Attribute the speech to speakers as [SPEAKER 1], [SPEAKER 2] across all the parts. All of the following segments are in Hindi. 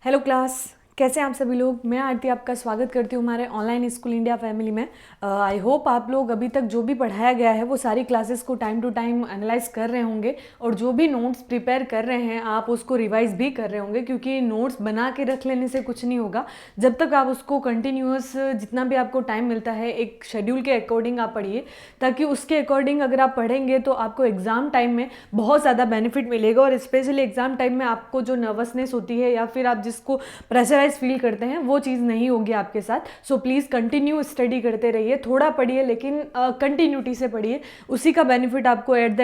[SPEAKER 1] हेलो क्लास, कैसे हैं आप सभी लोग। मैं आरती आपका स्वागत करती हूँ हमारे ऑनलाइन स्कूल इंडिया फैमिली में। आई होप आप लोग अभी तक जो भी पढ़ाया गया है वो सारी क्लासेस को टाइम टू टाइम एनालाइज कर रहे होंगे और जो भी नोट्स प्रिपेयर कर रहे हैं आप उसको रिवाइज भी कर रहे होंगे, क्योंकि नोट्स बना के रख लेने से कुछ नहीं होगा। जब तक आप उसको कंटिन्यूअस जितना भी आपको टाइम मिलता है एक शेड्यूल के अकॉर्डिंग आप पढ़िए, ताकि उसके अकॉर्डिंग अगर आप पढ़ेंगे तो आपको एग्ज़ाम टाइम में बहुत ज़्यादा बेनिफिट मिलेगा। और स्पेशली एग्ज़ाम टाइम में आपको जो नर्वसनेस होती है या फिर आप जिसको प्रेशराइज फील करते हैं वो चीज़ नहीं होगी आपके साथ। सो प्लीज़ कंटिन्यू स्टडी करते रहिए, थोड़ा पढ़िए लेकिन कंटिन्यूटी से पढ़िए। उसी का बेनिफिट आपको एट द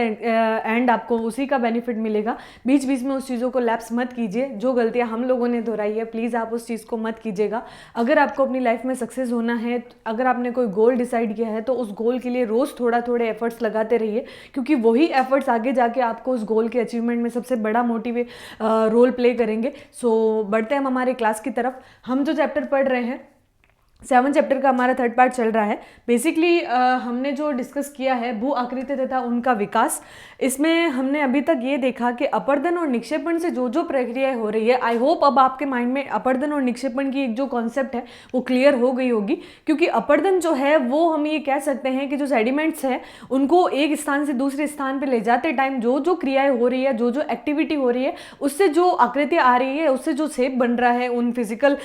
[SPEAKER 1] एंड आपको उसी का बेनिफिट मिलेगा। बीच बीच में उस चीज़ों को लैप्स मत कीजिए। जो गलतियां हम लोगों ने दोहराई है प्लीज़ आप उस चीज़ को मत कीजिएगा। अगर आपको अपनी लाइफ में सक्सेस होना है, अगर आपने कोई गोल डिसाइड किया है तो उस गोल के लिए रोज़ थोड़ा थोड़े एफर्ट्स लगाते रहिए, क्योंकि वही एफर्ट्स आगे जाके आपको उस गोल के अचीवमेंट में सबसे बड़ा रोल प्ले करेंगे। सो बढ़ते हैं हम हमारे क्लास की तरफ। हम जो चैप्टर पढ़ रहे हैं 7 चैप्टर का हमारा थर्ड पार्ट चल रहा है। बेसिकली हमने जो डिस्कस किया है भू आकृति तथा उनका विकास, इसमें हमने अभी तक ये देखा कि अपर्दन और निक्षेपण से जो जो प्रक्रियाएं हो रही है, आई होप अब आपके माइंड में अपर्दन और निक्षेपण की एक जो कॉन्सेप्ट है वो क्लियर हो गई होगी। क्योंकि अपर्दन जो है वो हम ये कह सकते हैं कि जो सेडिमेंट्स हैं उनको एक स्थान से दूसरे स्थान पर ले जाते टाइम जो जो क्रियाएं हो रही है, जो जो एक्टिविटी हो रही है, उससे जो आकृतियाँ आ रही है, उससे जो शेप बन रहा है उन फिजिकल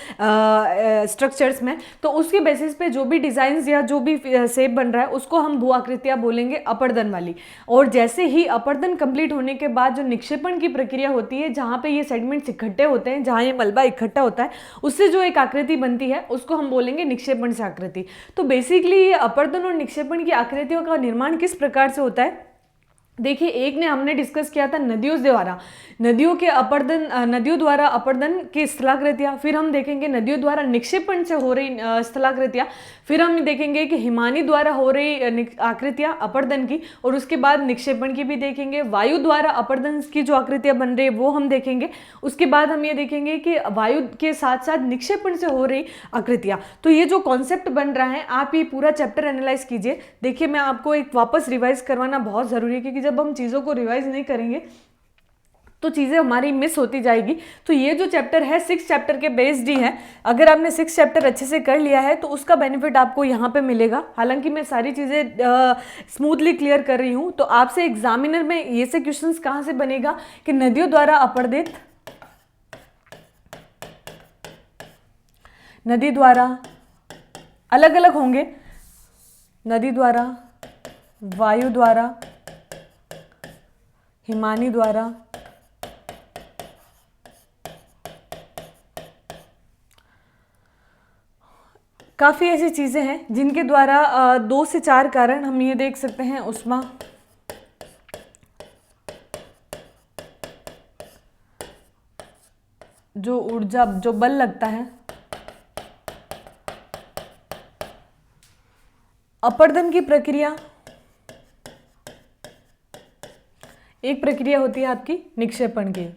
[SPEAKER 1] स्ट्रक्चर्स में, तो उसके बेसिस पे जो भी डिजाइन या जो भी शेप बन रहा है उसको हम भू आकृतियां बोलेंगे अपर्दन वाली। और जैसे ही अपर्दन कंप्लीट होने के बाद जो निक्षेपण की प्रक्रिया होती है, जहां पे ये सेगमेंट्स इकट्ठे होते हैं, जहां ये मलबा इकट्ठा होता है, उससे जो एक आकृति बनती है उसको हम बोलेंगे निक्षेपण से आकृति। तो बेसिकली अपर्दन और निक्षेपण की आकृतियों का निर्माण किस प्रकार से होता है, देखिए एक ने हमने डिस्कस किया था नदियों द्वारा, नदियों द्वारा अपर्दन की स्थलाकृतियाँ। फिर हम देखेंगे नदियों द्वारा निक्षेपण से हो रही स्थलाकृतियाँ। फिर हम देखेंगे कि हिमानी द्वारा हो रही आकृतियाँ अपर्दन की, और उसके बाद निक्षेपण की भी देखेंगे। वायु द्वारा अपर्दन की जो आकृतियाँ बन रही है वो हम देखेंगे। उसके बाद हम ये देखेंगे कि वायु के साथ साथ निक्षेपण से हो रही आकृतियाँ। तो ये जो कॉन्सेप्ट बन रहा है आप ये पूरा चैप्टर एनालाइज कीजिए। देखिए मैं आपको एक वापस रिवाइज करवाना बहुत ज़रूरी है, क्योंकि जब हम चीज़ों को रिवाइज नहीं करेंगे तो चीज़ें हमारी मिस होती जाएगी। तो ये जो चैप्टर है 6 चैप्टर के बेस्ड ही है। अगर आपने 6 चैप्टर अच्छे से कर लिया है तो उसका बेनिफिट आपको यहाँ पे मिलेगा। हालांकि मैं सारी चीज़ें स्मूथली क्लियर कर रही हूँ। तो आपसे एग्जामिनर में ये से क्वेश्चंस कहाँ से बनेगा कि नदियों द्वारा अपर्दित, नदी द्वारा अलग अलग होंगे, नदी द्वारा, वायु द्वारा, हिमानी द्वारा, काफ़ी ऐसी चीज़ें हैं जिनके द्वारा 2 से 4 कारण हम ये देख सकते हैं। उष्मा, जो ऊर्जा, जो बल लगता है, अपर्दन की प्रक्रिया, एक प्रक्रिया होती है आपकी निक्षेपण की।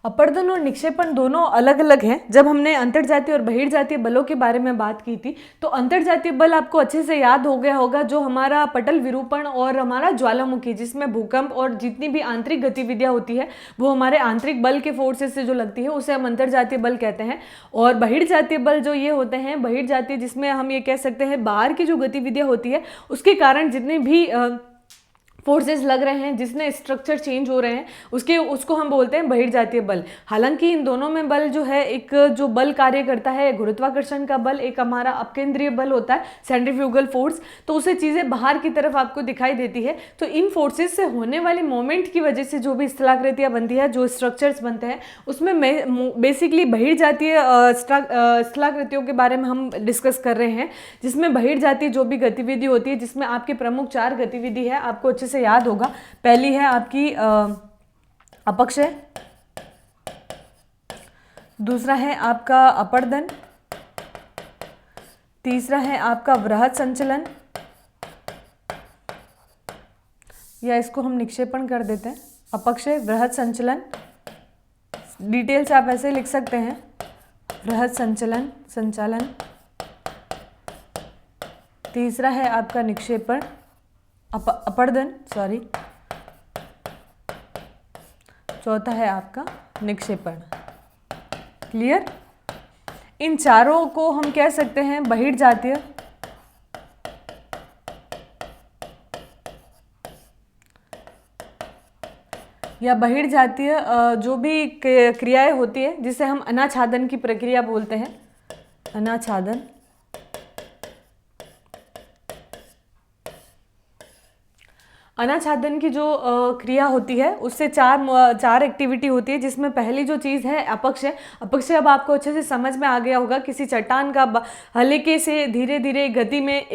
[SPEAKER 1] अपर्दन और निक्षेपण दोनों अलग अलग हैं। जब हमने अंतर्जातीय और बहिर्जातीय बलों के बारे में बात की थी तो अंतर्जातीय बल आपको अच्छे से याद हो गया होगा, जो हमारा पटल विरूपण और हमारा ज्वालामुखी, जिसमें भूकंप और जितनी भी आंतरिक गतिविधियां होती है वो हमारे आंतरिक बल के फोर्सेस से जो लगती है उसे हम अंतर्जातीय बल कहते हैं। और बहिर्जातीय बल जो ये होते हैं, बहिर्जातीय जिसमें हम ये कह सकते हैं बाहर की जो गतिविधियां होती है उसके कारण जितने भी फोर्सेस लग रहे हैं, जिसमें स्ट्रक्चर चेंज हो रहे हैं, उसको हम बोलते हैं बहिर्जातीय बल। हालांकि इन दोनों में बल जो है, एक जो बल कार्य करता है गुरुत्वाकर्षण का बल, एक हमारा अपकेंद्रीय बल होता है सेंट्रीफ्यूगल फोर्स, तो उसे चीज़ें बाहर की तरफ आपको दिखाई देती है। तो इन फोर्सेस से होने वाली मोमेंट की वजह से जो भी स्थलाकृतियाँ बनती है, जो स्ट्रक्चर्स बनते हैं, उसमें बेसिकली बहिर्जातीय स्थलाकृतियों के बारे में हम डिस्कस कर रहे हैं, जिसमें बहिर्जातीय जो भी गतिविधि होती है, जिसमें आपकी प्रमुख 4 गतिविधि है, आपको अच्छे से याद होगा। पहली है आपकी अपक्षय, दूसरा है आपका अपर्दन, तीसरा है आपका वृहत संचलन, या इसको हम निक्षेपण कर देते हैं, अपक्षय, वृहत संचलन। डिटेल से आप ऐसे लिख सकते हैं, वृहत संचलन, संचालन। तीसरा है आपका निक्षेपण, अपर्दन, सॉरी, चौथा है आपका निक्षेपण। क्लियर? इन चारों को हम कह सकते हैं बहिर्जातीय, या बहिर्जातीय जो भी क्रियाएं होती है जिसे हम अनाच्छादन की प्रक्रिया बोलते हैं। अनाच्छादन, अनाच्छादन की जो क्रिया होती है उससे चार एक्टिविटी होती है, जिसमें पहली जो चीज़ है अपक्षय। अपक्षय अब आपको अच्छे से समझ में आ गया होगा। किसी चट्टान का हल्के से धीरे धीरे गति में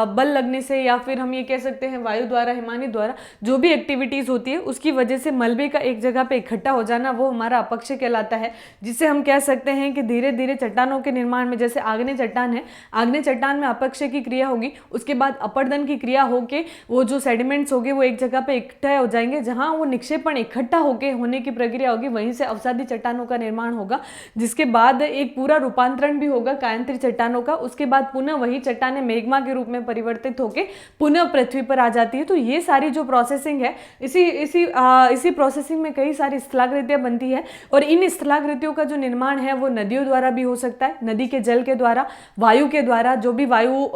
[SPEAKER 1] बल लगने से, या फिर हम ये कह सकते हैं वायु द्वारा, हिमानी द्वारा, जो भी एक्टिविटीज़ होती है उसकी वजह से मलबे का एक जगह पे इकट्ठा हो जाना, वो हमारा अपक्षय कहलाता है। जिससे हम कह सकते हैं कि धीरे धीरे चट्टानों के निर्माण में, जैसे आग्नेय चट्टान है, आग्नेय चट्टान में अपक्षय की क्रिया होगी, उसके बाद अपर्दन की क्रिया होके वो जो सेडिमेंट्स होंगे वो एक जगह पे इकट्ठा हो जाएंगे। जहां वो निक्षेपण इकट्ठा होने की प्रक्रिया होगी, वहीं से अवसादी चट्टानों का निर्माण होगा, जिसके बाद एक पूरा रूपांतरण भी होगा कायांतरित चट्टानों का। उसके बाद पुनः वही चट्टानें मेग्मा के रूप में परिवर्तित होकर पुनः पृथ्वी पर आ जाती है। तो ये सारी जो प्रोसेसिंग है, इसी प्रोसेसिंग में कई सारी स्थलाकृतियां बनती है, और इन स्थलाकृतियों का जो निर्माण है वो नदियों द्वारा भी हो सकता है, नदी के जल के द्वारा, वायु के द्वारा। जो भी वायु,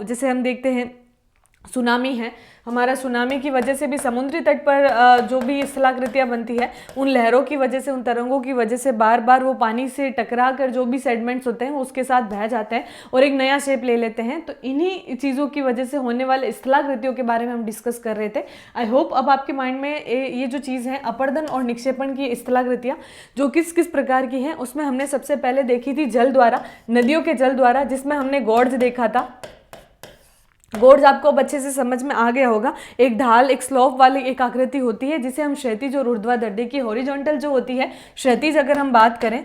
[SPEAKER 1] जैसे हम देखते हैं सुनामी है, हमारा सुनामी की वजह से भी समुद्री तट पर जो भी स्थलाकृतियां बनती है, उन लहरों की वजह से, उन तरंगों की वजह से बार बार वो पानी से टकरा कर जो भी सेडिमेंट्स होते हैं उसके साथ बह जाते हैं और एक नया शेप ले लेते हैं। तो इन्हीं चीज़ों की वजह से होने वाले स्थलाकृतियों के बारे में हम डिस्कस कर रहे थे। आई होप अब आपके माइंड में ये जो चीज़ है अपर्दन और निक्षेपण की स्थलाकृतियाँ जो किस किस प्रकार की हैं, उसमें हमने सबसे पहले देखी थी जल द्वारा, नदियों के जल द्वारा, जिसमें हमने गॉर्ज देखा था। गोर्ज आपको अब अच्छे से समझ में आ गया होगा। एक ढाल, एक स्लोप वाली एक आकृति होती है जिसे हम क्षैतिज और ऊर्ध्वाधर, देखिए हॉरिजॉन्टल जो होती है, क्षैतिज अगर हम बात करें,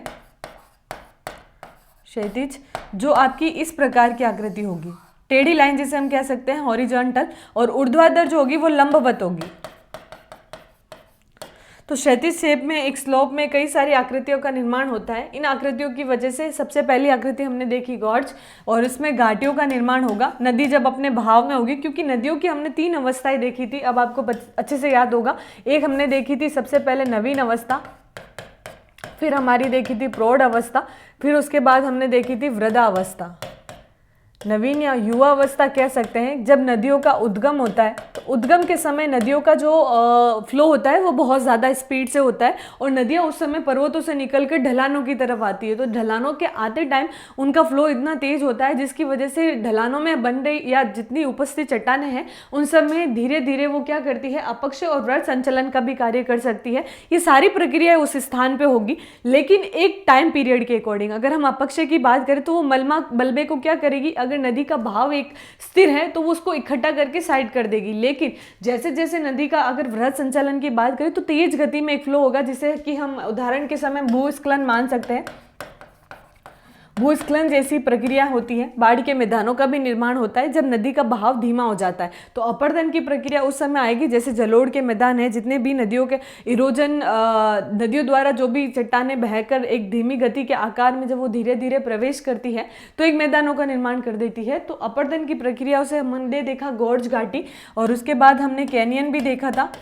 [SPEAKER 1] क्षैतिज जो आपकी इस प्रकार की आकृति होगी, टेढ़ी लाइन जिसे हम कह सकते हैं हॉरिजॉन्टल, और ऊर्ध्वाधर जो होगी वो लंबवत होगी। तो क्षैतिज शेप में, एक स्लोप में कई सारी आकृतियों का निर्माण होता है। इन आकृतियों की वजह से सबसे पहली आकृति हमने देखी गॉर्ज, और इसमें घाटियों का निर्माण होगा नदी जब अपने बहाव में होगी, क्योंकि नदियों की हमने 3 अवस्थाएं देखी थी, अब आपको अच्छे से याद होगा। एक हमने देखी थी सबसे पहले नवीन अवस्था, फिर हमारी देखी थी प्रौढ़ अवस्था, फिर उसके बाद हमने देखी थी वृद्धा अवस्था। नवीन या युवा अवस्था कह सकते हैं। जब नदियों का उद्गम होता है तो उद्गम के समय नदियों का जो फ्लो होता है वो बहुत ज़्यादा स्पीड से होता है, और नदियाँ उस समय पर्वतों से निकलकर ढलानों की तरफ आती है। तो ढलानों के आते टाइम उनका फ्लो इतना तेज होता है जिसकी वजह से ढलानों में बन रही या जितनी उपस्थित चट्टानें हैं उन सब में धीरे धीरे वो क्या करती है, अपक्षय और वृत्त संचलन का भी कार्य कर सकती है। ये सारी प्रक्रिया उस स्थान पर होगी, लेकिन एक टाइम पीरियड के अकॉर्डिंग। अगर हम अपक्षय की बात करें तो वो मलबे को क्या करेगी, अगर नदी का बहाव एक स्थिर है तो वो उसको इकट्ठा करके साइड कर देगी। लेकिन जैसे जैसे नदी का अगर वृत्त संचालन की बात करें तो तेज गति में एक फ्लो होगा, जिसे कि हम उदाहरण के समय भूस्खलन मान सकते हैं। भूस्खलन जैसी प्रक्रिया होती है। बाढ़ के मैदानों का भी निर्माण होता है जब नदी का बहाव धीमा हो जाता है। तो अपर्दन की प्रक्रिया उस समय आएगी जैसे जलोढ़ के मैदान है, जितने भी नदियों के इरोजन, नदियों द्वारा जो भी चट्टानें बहकर एक धीमी गति के आकार में जब वो धीरे धीरे प्रवेश करती है तो एक मैदानों का निर्माण कर देती है। तो अपर्दन की प्रक्रिया से हमने देखा गॉर्ज घाटी, और उसके बाद हमने कैनियन भी देखा था।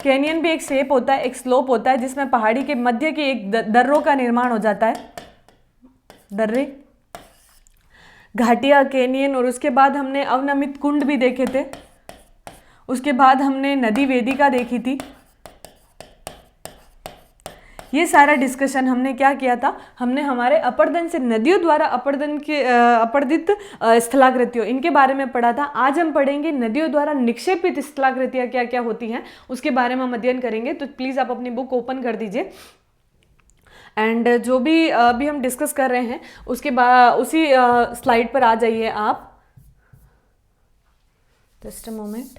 [SPEAKER 1] कैनियन भी एक शेप होता है, एक स्लोप होता है जिसमें पहाड़ी के मध्य के एक दर्रों का निर्माण हो जाता है, दर्रे, घाटिया, कैनियन। और उसके बाद हमने अवनमित कुंड भी देखे थे। उसके बाद हमने नदी वेदिका देखी थी। ये सारा डिस्कशन हमने क्या किया था, हमने हमारे अपर्दन से नदियों द्वारा अपर्दन के अपर्दित स्थलाकृतियों, इनके बारे में पढ़ा था। आज हम पढ़ेंगे नदियों द्वारा निक्षेपित स्थलाकृतियाँ क्या क्या होती हैं, उसके बारे में हम अध्ययन करेंगे। तो प्लीज़ आप अपनी बुक ओपन कर दीजिए, एंड जो भी अभी हम डिस्कस कर रहे हैं उसके बाद उसी स्लाइड पर आ जाइए आप। Just a moment.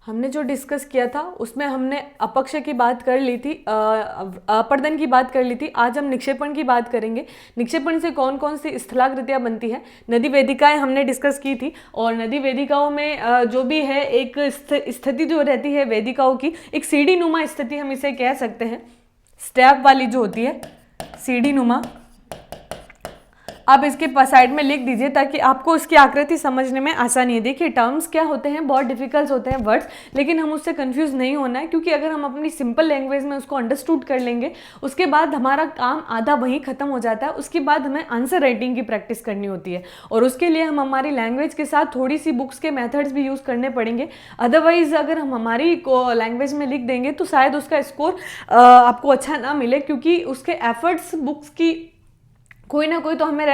[SPEAKER 1] हमने जो डिस्कस किया था उसमें हमने अपक्षय की बात कर ली थी, अपर्दन की बात कर ली थी। आज हम निक्षेपण की बात करेंगे। निक्षेपण से कौन कौन सी स्थलाकृतियाँ बनती हैं। नदी वेदिकाएं हमने डिस्कस की थी, और नदी वेदिकाओं में जो भी है एक स्थिति जो रहती है वेदिकाओं की, एक सीढ़ी नुमा स्थिति हम इसे कह सकते हैं। स्टेप वाली जो होती है सीढ़ी नुमा, आप इसके साइड में लिख दीजिए ताकि आपको इसकी आकृति समझने में आसानी है। देखिए टर्म्स क्या होते हैं, बहुत डिफिकल्ट होते हैं वर्ड्स, लेकिन हम उससे कंफ्यूज नहीं होना है, क्योंकि अगर हम अपनी सिंपल लैंग्वेज में उसको अंडरस्टूड कर लेंगे उसके बाद हमारा काम आधा वहीं खत्म हो जाता है। उसके बाद हमें आंसर राइटिंग की प्रैक्टिस करनी होती है, और उसके लिए हम हमारी लैंग्वेज के साथ थोड़ी सी बुक्स के मेथड्स भी यूज़ करने पड़ेंगे। अदरवाइज अगर हम हमारी लैंग्वेज में लिख देंगे तो शायद उसका स्कोर आपको अच्छा ना मिले, क्योंकि उसके एफर्ट्स बुक्स की कोई ना कोई तो हमें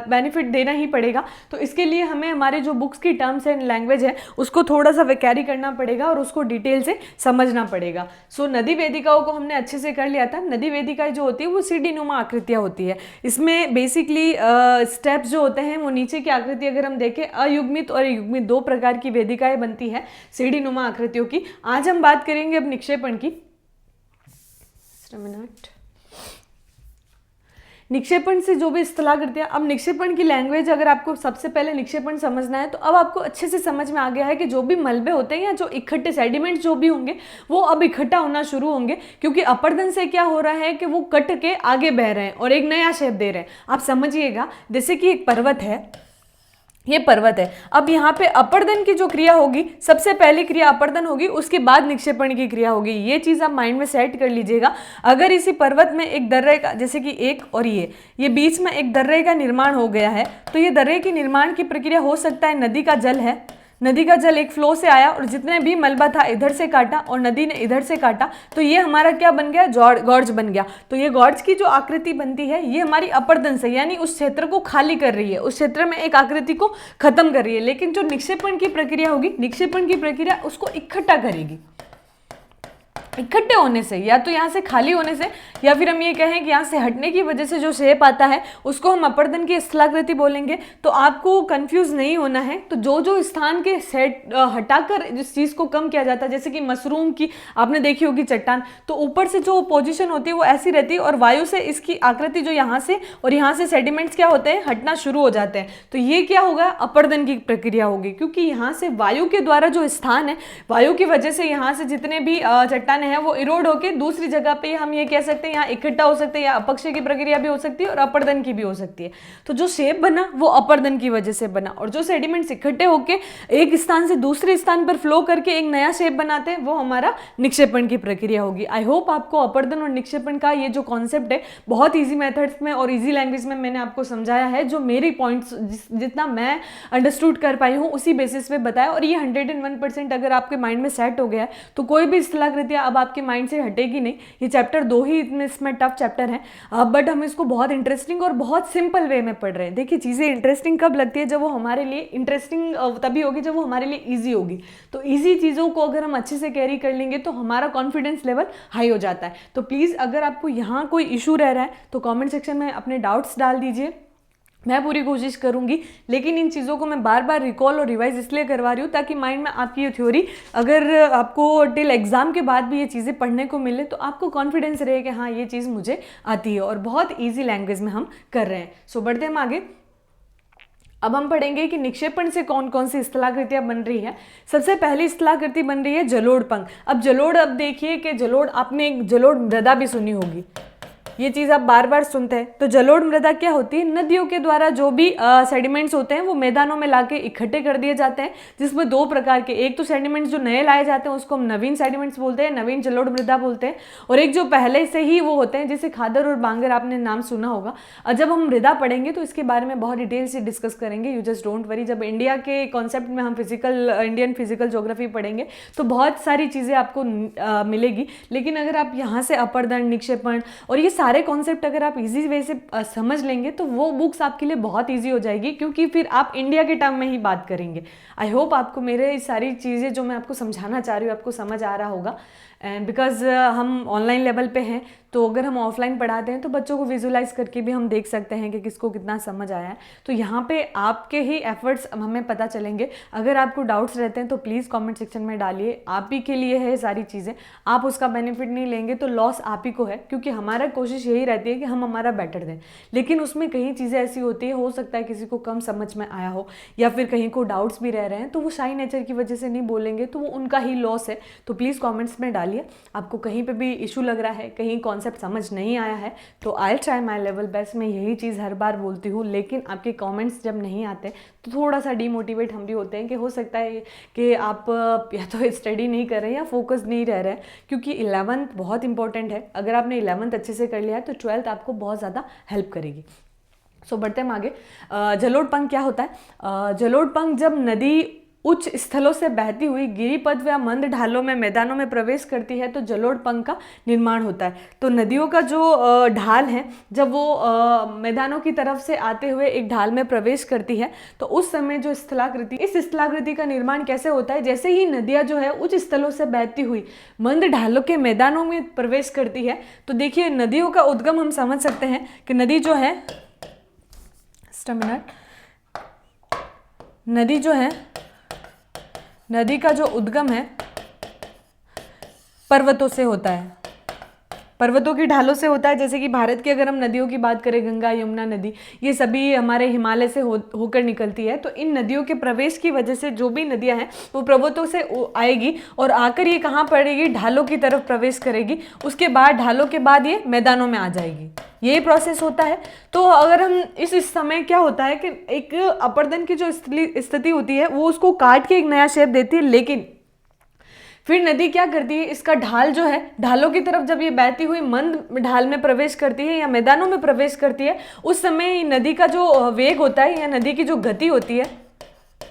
[SPEAKER 1] बेनिफिट देना ही पड़ेगा। तो इसके लिए हमें हमारे जो बुक्स की टर्म्स एंड लैंग्वेज है उसको थोड़ा सा कैरी करना पड़ेगा और उसको डिटेल से समझना पड़ेगा। सो नदी वेदिकाओं को हमने अच्छे से कर लिया था। नदी वेदिकाएं जो होती है वो सीढ़ी नुमा आकृतियाँ होती है। इसमें बेसिकली स्टेप्स जो होते हैं वो नीचे की आकृति अगर हम देखें अयुग्मित और युग्मित दो प्रकार की वेदिकाएं बनती है सीढ़ी नुमा आकृतियों की। आज हम बात करेंगे अब निक्षेपण की। निक्षेपण से जो भी स्थलाकृतियां, अब निक्षेपण की लैंग्वेज अगर आपको सबसे पहले निक्षेपण समझना है तो अब आपको अच्छे से समझ में आ गया है कि जो भी मलबे होते हैं या जो इकट्ठे सेडिमेंट्स जो भी होंगे वो अब इकट्ठा होना शुरू होंगे, क्योंकि अपरदन से क्या हो रहा है कि वो कट के आगे बह रहे हैं और एक नया शेप दे रहे हैं। आप समझिएगा, जैसे कि एक पर्वत है, ये पर्वत है। अब यहाँ पे अपरदन की जो क्रिया होगी, सबसे पहली क्रिया अपरदन होगी, उसके बाद निक्षेपण की क्रिया होगी। ये चीज़ आप माइंड में सेट कर लीजिएगा। अगर इसी पर्वत में एक दर्रे का, जैसे कि एक और ये बीच में एक दर्रे का निर्माण हो गया है, तो ये दर्रे की निर्माण की प्रक्रिया हो सकता है नदी का जल है, नदी का जल एक फ्लो से आया और जितने भी मलबा था इधर से काटा और नदी ने इधर से काटा, तो ये हमारा क्या बन गया, गॉर्ज बन गया। तो ये गॉर्ज की जो आकृति बनती है ये हमारी अपरदन से, यानी उस क्षेत्र को खाली कर रही है, उस क्षेत्र में एक आकृति को खत्म कर रही है। लेकिन जो निक्षेपण की प्रक्रिया होगी, निक्षेपण की प्रक्रिया उसको इकट्ठा करेगी। इकट्ठे होने से, या तो यहाँ से खाली होने से, या फिर हम ये कहें कि यहाँ से हटने की वजह से जो शेप आता है उसको हम अपरदन की स्थलाकृति बोलेंगे। तो आपको कंफ्यूज नहीं होना है। तो जो जो स्थान के सेट हटाकर जिस चीज़ को कम किया जाता है, जैसे कि मशरूम की आपने देखी होगी चट्टान, तो ऊपर से जो पोजीशन होती है वो ऐसी रहती है और वायु से इसकी आकृति जो यहाँ से और यहाँ से सेडिमेंट्स क्या होते हैं, हटना शुरू हो जाते हैं। तो ये क्या होगा, अपरदन की प्रक्रिया होगी, क्योंकि यहाँ से वायु के द्वारा जो स्थान है, वायु की वजह से यहाँ से जितने भी चट्टान है वो इरोड होके दूसरी जगह पे हम ये कह सकते हैं यहाँ इकट्ठा हो सकते हैं, या अपक्षय की प्रक्रिया भी हो सकती है और अपरदन की भी हो सकती है। तो जो शेप बना वो अपरदन की वजह से बना, और जो सेडिमेंट्स इकट्ठे होके एक स्थान से दूसरे स्थान पर फ्लो करके एक नया शेप बनाते हैं वो हमारा निक्षेपण की प्रक्रिया होगी। आई होप आपको अपरदन और निक्षेपण का ये जो कॉन्सेप्ट है बहुत ईजी मेथड्स में और ईजी लैंग्वेज में मैंने आपको समझाया है। जो मेरी पॉइंट्स जितना मैं अंडरस्टूड कर पाई हूँ उसी बेसिस पे बताया, और ये 101% अगर आपके माइंड में सेट हो गया है तो कोई भी स्थलाकृतियाँ अब आपके माइंड से हटेगी नहीं। ये चैप्टर 2 ही इसमें टफ चैप्टर है, बट हम इसको बहुत इंटरेस्टिंग और बहुत सिंपल वे में पढ़ रहे हैं। देखिए चीज़ें इंटरेस्टिंग कब लगती है, जब वो हमारे लिए इंटरेस्टिंग तभी होगी जब वो हमारे लिए ईजी होगी। तो ईजी चीज़ों को अगर हम अच्छे से कैरी कर लेंगे तो हमारा कॉन्फिडेंस लेवल हाई हो जाता है। तो प्लीज़ अगर आपको यहाँ कोई इशू रह रहा है तो कॉमेंट सेक्शन में अपने डाउट्स डाल दीजिए, मैं पूरी कोशिश करूंगी। लेकिन इन चीज़ों को मैं बार बार रिकॉल और रिवाइज इसलिए करवा रही हूँ ताकि माइंड में आपकी ये थ्योरी, अगर आपको टिल एग्जाम के बाद भी ये चीज़ें पढ़ने को मिले तो आपको कॉन्फिडेंस रहे कि हाँ ये चीज़ मुझे आती है और बहुत ईजी लैंग्वेज में हम कर रहे हैं। सो बढ़ते हम आगे। अब हम पढ़ेंगे कि निक्षेपण से कौन कौन सी स्थलाकृतियां बन रही है। सबसे पहली स्थलाकृति बन रही है जलोढ़ पंख। अब जलोढ़, अब देखिए कि जलोढ़, आपने एक जलोढ़ मृदा भी सुनी होगी, ये चीज़ आप बार बार सुनते हैं। तो जलोढ़ मृदा क्या होती है, नदियों के द्वारा जो भी सेडिमेंट्स होते हैं वो मैदानों में लाके इकट्ठे कर दिए जाते हैं, जिसमें दो प्रकार के, एक तो सेडिमेंट्स जो नए लाए जाते हैं उसको हम नवीन सेडिमेंट्स बोलते हैं, नवीन जलोढ़ मृदा बोलते हैं, और एक जो पहले से ही वो होते हैं जैसे खादर और बांगर, आपने नाम सुना होगा। और जब हम मृदा पढ़ेंगे तो इसके बारे में बहुत डिटेल से डिस्कस करेंगे, यू जस्ट डोंट वरी। जब इंडिया के कॉन्सेप्ट में हम इंडियन फिजिकल ज्योग्राफी पढ़ेंगे तो बहुत सारी चीज़ें आपको मिलेगी। लेकिन अगर आप यहाँ से अपरदन, निक्षेपण और ये सारे कॉन्सेप्ट अगर आप इजी वे से समझ लेंगे तो वो बुक्स आपके लिए बहुत इजी हो जाएगी, क्योंकि फिर आप इंडिया के टर्म में ही बात करेंगे। आई होप आपको मेरे सारी चीज़ें जो मैं आपको समझाना चाह रही हूँ आपको समझ आ रहा होगा। एंड बिकॉज हम ऑनलाइन लेवल पे हैं तो अगर हम ऑफलाइन पढ़ाते हैं तो बच्चों को विजुलाइज करके भी हम देख सकते हैं कि किसको कितना समझ आया है। तो यहाँ पे आपके ही एफर्ट्स हमें पता चलेंगे। अगर आपको डाउट्स रहते हैं तो प्लीज़ कमेंट सेक्शन में डालिए, आप ही के लिए है सारी चीज़ें। आप उसका बेनिफिट नहीं लेंगे तो लॉस आप ही को है, क्योंकि हमारा कोशिश कोशिश यही रहती है कि हम हमारा बेटर दें, लेकिन उसमें कई चीज़ें ऐसी होती है, हो सकता है किसी को कम समझ में आया हो या फिर कहीं को डाउट्स भी रह रहे हैं, तो वो शाई नेचर की वजह से नहीं बोलेंगे, तो वो उनका ही लॉस है। तो प्लीज़ कमेंट्स में डालिए आपको कहीं पे भी इशू लग रहा है, कहीं कॉन्सेप्ट समझ नहीं आया है, तो आई ट्राई माई लेवल बेस्ट। मैं यही चीज़ हर बार बोलती हूँ, लेकिन आपके कमेंट्स जब नहीं आते तो थोड़ा सा डीमोटिवेट हम भी होते हैं कि हो सकता है कि आप या तो स्टडी नहीं कर रहे हैं या फोकस नहीं रह रहे हैं, क्योंकि 11th बहुत इंपॉर्टेंट है। अगर आपने 11th अच्छे से कर लिया है तो 12th आपको बहुत ज़्यादा हेल्प करेगी। सो बढ़ते हैं आगे। जलोढ़ पंख क्या होता है? जलोढ़ पंख जब नदी उच्च स्थलों से बहती हुई गिरिपथ व मंद ढालों में मैदानों में प्रवेश करती है तो जलोढ़ पंख का निर्माण होता है। तो नदियों का जो ढाल है, जब वो मैदानों की तरफ से आते हुए एक ढाल में प्रवेश करती है तो उस समय जो स्थलाकृति, इस स्थलाकृति का निर्माण कैसे होता है? जैसे ही नदियाँ जो है उच्च स्थलों से बहती हुई मंद ढालों के मैदानों में प्रवेश करती है, तो देखिए नदियों का उद्गम हम समझ सकते हैं कि नदी जो है, नदी जो है, नदी का जो उद्गम है पर्वतों से होता है, पर्वतों की ढालों से होता है। जैसे कि भारत की अगर हम नदियों की बात करें, गंगा, यमुना नदी, ये सभी हमारे हिमालय से होकर निकलती है। तो इन नदियों के प्रवेश की वजह से जो भी नदियां हैं वो पर्वतों से आएगी और आकर ये कहाँ पड़ेगी? ढालों की तरफ प्रवेश करेगी। उसके बाद ढालों के बाद ये मैदानों में आ जाएगी। यही प्रोसेस होता है। तो अगर हम इस समय क्या होता है कि एक अपर्दन की जो स्थिति होती है वो उसको काट के एक नया शेप देती है, लेकिन फिर नदी क्या करती है? इसका ढाल जो है, ढालों की तरफ जब ये बहती हुई मंद ढाल में प्रवेश करती है या मैदानों में प्रवेश करती है, उस समय नदी का जो वेग होता है या नदी की जो गति होती है,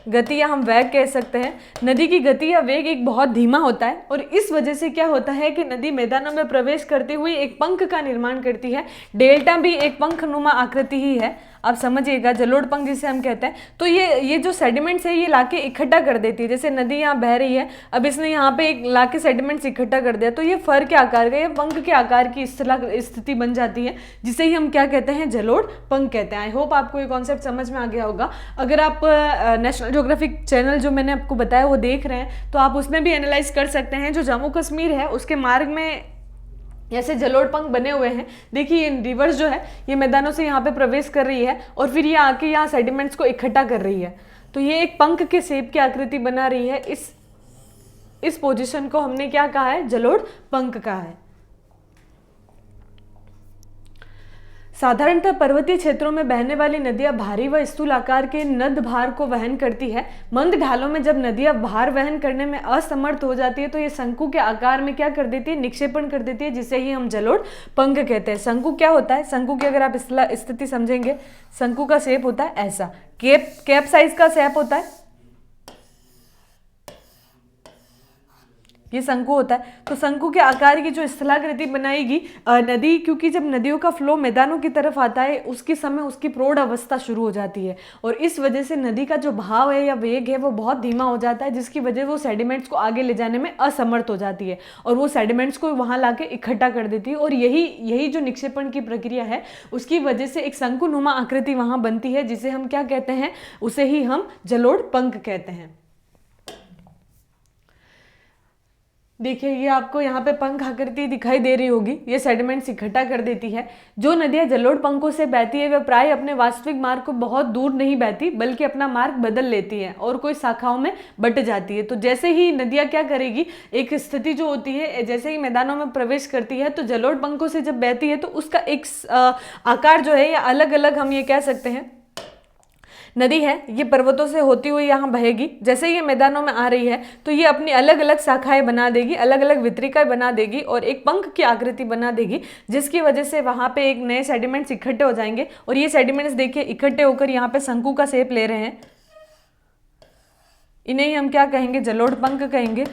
[SPEAKER 1] गति या हम वेग कह सकते हैं, नदी की गति या वेग एक बहुत धीमा होता है। और इस वजह से क्या होता है कि नदी मैदानों में प्रवेश करते हुए एक पंख का निर्माण करती है। डेल्टा भी एक पंखनुमा आकृति ही है, आप समझिएगा, जलोढ़ पंख जिसे हम कहते हैं। तो ये जो सेडिमेंट्स है ये लाके इकट्ठा कर देती है। जैसे नदी यहाँ बह रही है, अब इसने यहाँ पे एक लाके सेडिमेंट्स इकट्ठा कर दिया, तो ये फर के आकार का, ये पंख के आकार की स्थिति बन जाती है, जिसे ही हम क्या कहते हैं? जलोढ़ पंख कहते हैं। आई होप आपको ये कॉन्सेप्ट समझ में आ गया होगा। अगर आप नेशनल ज्योग्राफिक चैनल जो मैंने आपको बताया वो देख रहे हैं तो आप उसमें भी एनालाइज कर सकते हैं। जो जम्मू कश्मीर है उसके मार्ग में ऐसे जलोढ़ पंख बने हुए हैं। देखिए ये रिवर्स जो है ये मैदानों से यहाँ पे प्रवेश कर रही है और फिर ये आके यहाँ सेडिमेंट्स को इकट्ठा कर रही है। तो ये एक पंख के शेप की आकृति बना रही है। इस पोजीशन को हमने क्या कहा है? जलोढ़ पंख कहा है। साधारणतः पर्वतीय क्षेत्रों में बहने वाली नदियां भारी व स्थूल आकार के नद भार को वहन करती है। मंद ढालों में जब नदियां भार वहन करने में असमर्थ हो जाती है तो ये शंकु के आकार में क्या कर देती है? निक्षेपण कर देती है, जिसे ही हम जलोढ़ पंख कहते हैं। शंकु क्या होता है? शंकु की अगर आप स्थिति समझेंगे, शंकु का शेप होता है ऐसा, कैप साइज का शेप होता है, ये शंकु होता है। तो शंकु के आकार की जो स्थलाकृति बनाएगी नदी, क्योंकि जब नदियों का फ्लो मैदानों की तरफ आता है उसके समय उसकी प्रौढ़ अवस्था शुरू हो जाती है और इस वजह से नदी का जो भाव है या वेग है वो बहुत धीमा हो जाता है, जिसकी वजह वो सेडिमेंट्स को आगे ले जाने में असमर्थ हो जाती है और वो सेडिमेंट्स को वहाँ लाके इकट्ठा कर देती है। और यही जो निक्षेपण की प्रक्रिया है उसकी वजह से एक शंकुनुमा आकृति वहाँ बनती है, जिसे हम क्या कहते हैं? उसे ही हम जलोढ़ पंख कहते हैं। देखिए ये आपको यहाँ पे पंख आकृति दिखाई दे रही होगी, ये सेडिमेंट्स इकट्ठा कर देती है। जो नदियाँ जलोढ़ पंखों से बहती है वह प्राय अपने वास्तविक मार्ग को बहुत दूर नहीं बहती, बल्कि अपना मार्ग बदल लेती है और कोई शाखाओं में बट जाती है। तो जैसे ही नदियाँ क्या करेगी, एक स्थिति जो होती है, जैसे ही मैदानों में प्रवेश करती है तो जलोढ़ पंखों से जब बहती है तो उसका एक आकार जो है या अलग अलग हम ये कह सकते हैं। नदी है ये पर्वतों से होती हुई यहाँ बहेगी, जैसे ये मैदानों में आ रही है तो ये अपनी अलग अलग शाखाएं बना देगी, अलग अलग वितरिकाएं बना देगी और एक पंख की आकृति बना देगी, जिसकी वजह से वहाँ पे एक नए सेडिमेंट्स इकट्ठे हो जाएंगे और ये सेडिमेंट्स देखिए इकट्ठे होकर यहाँ पे शंकु का शेप ले रहे हैं। इन्हें ही हम क्या कहेंगे? जलोढ़ पंख कहेंगे।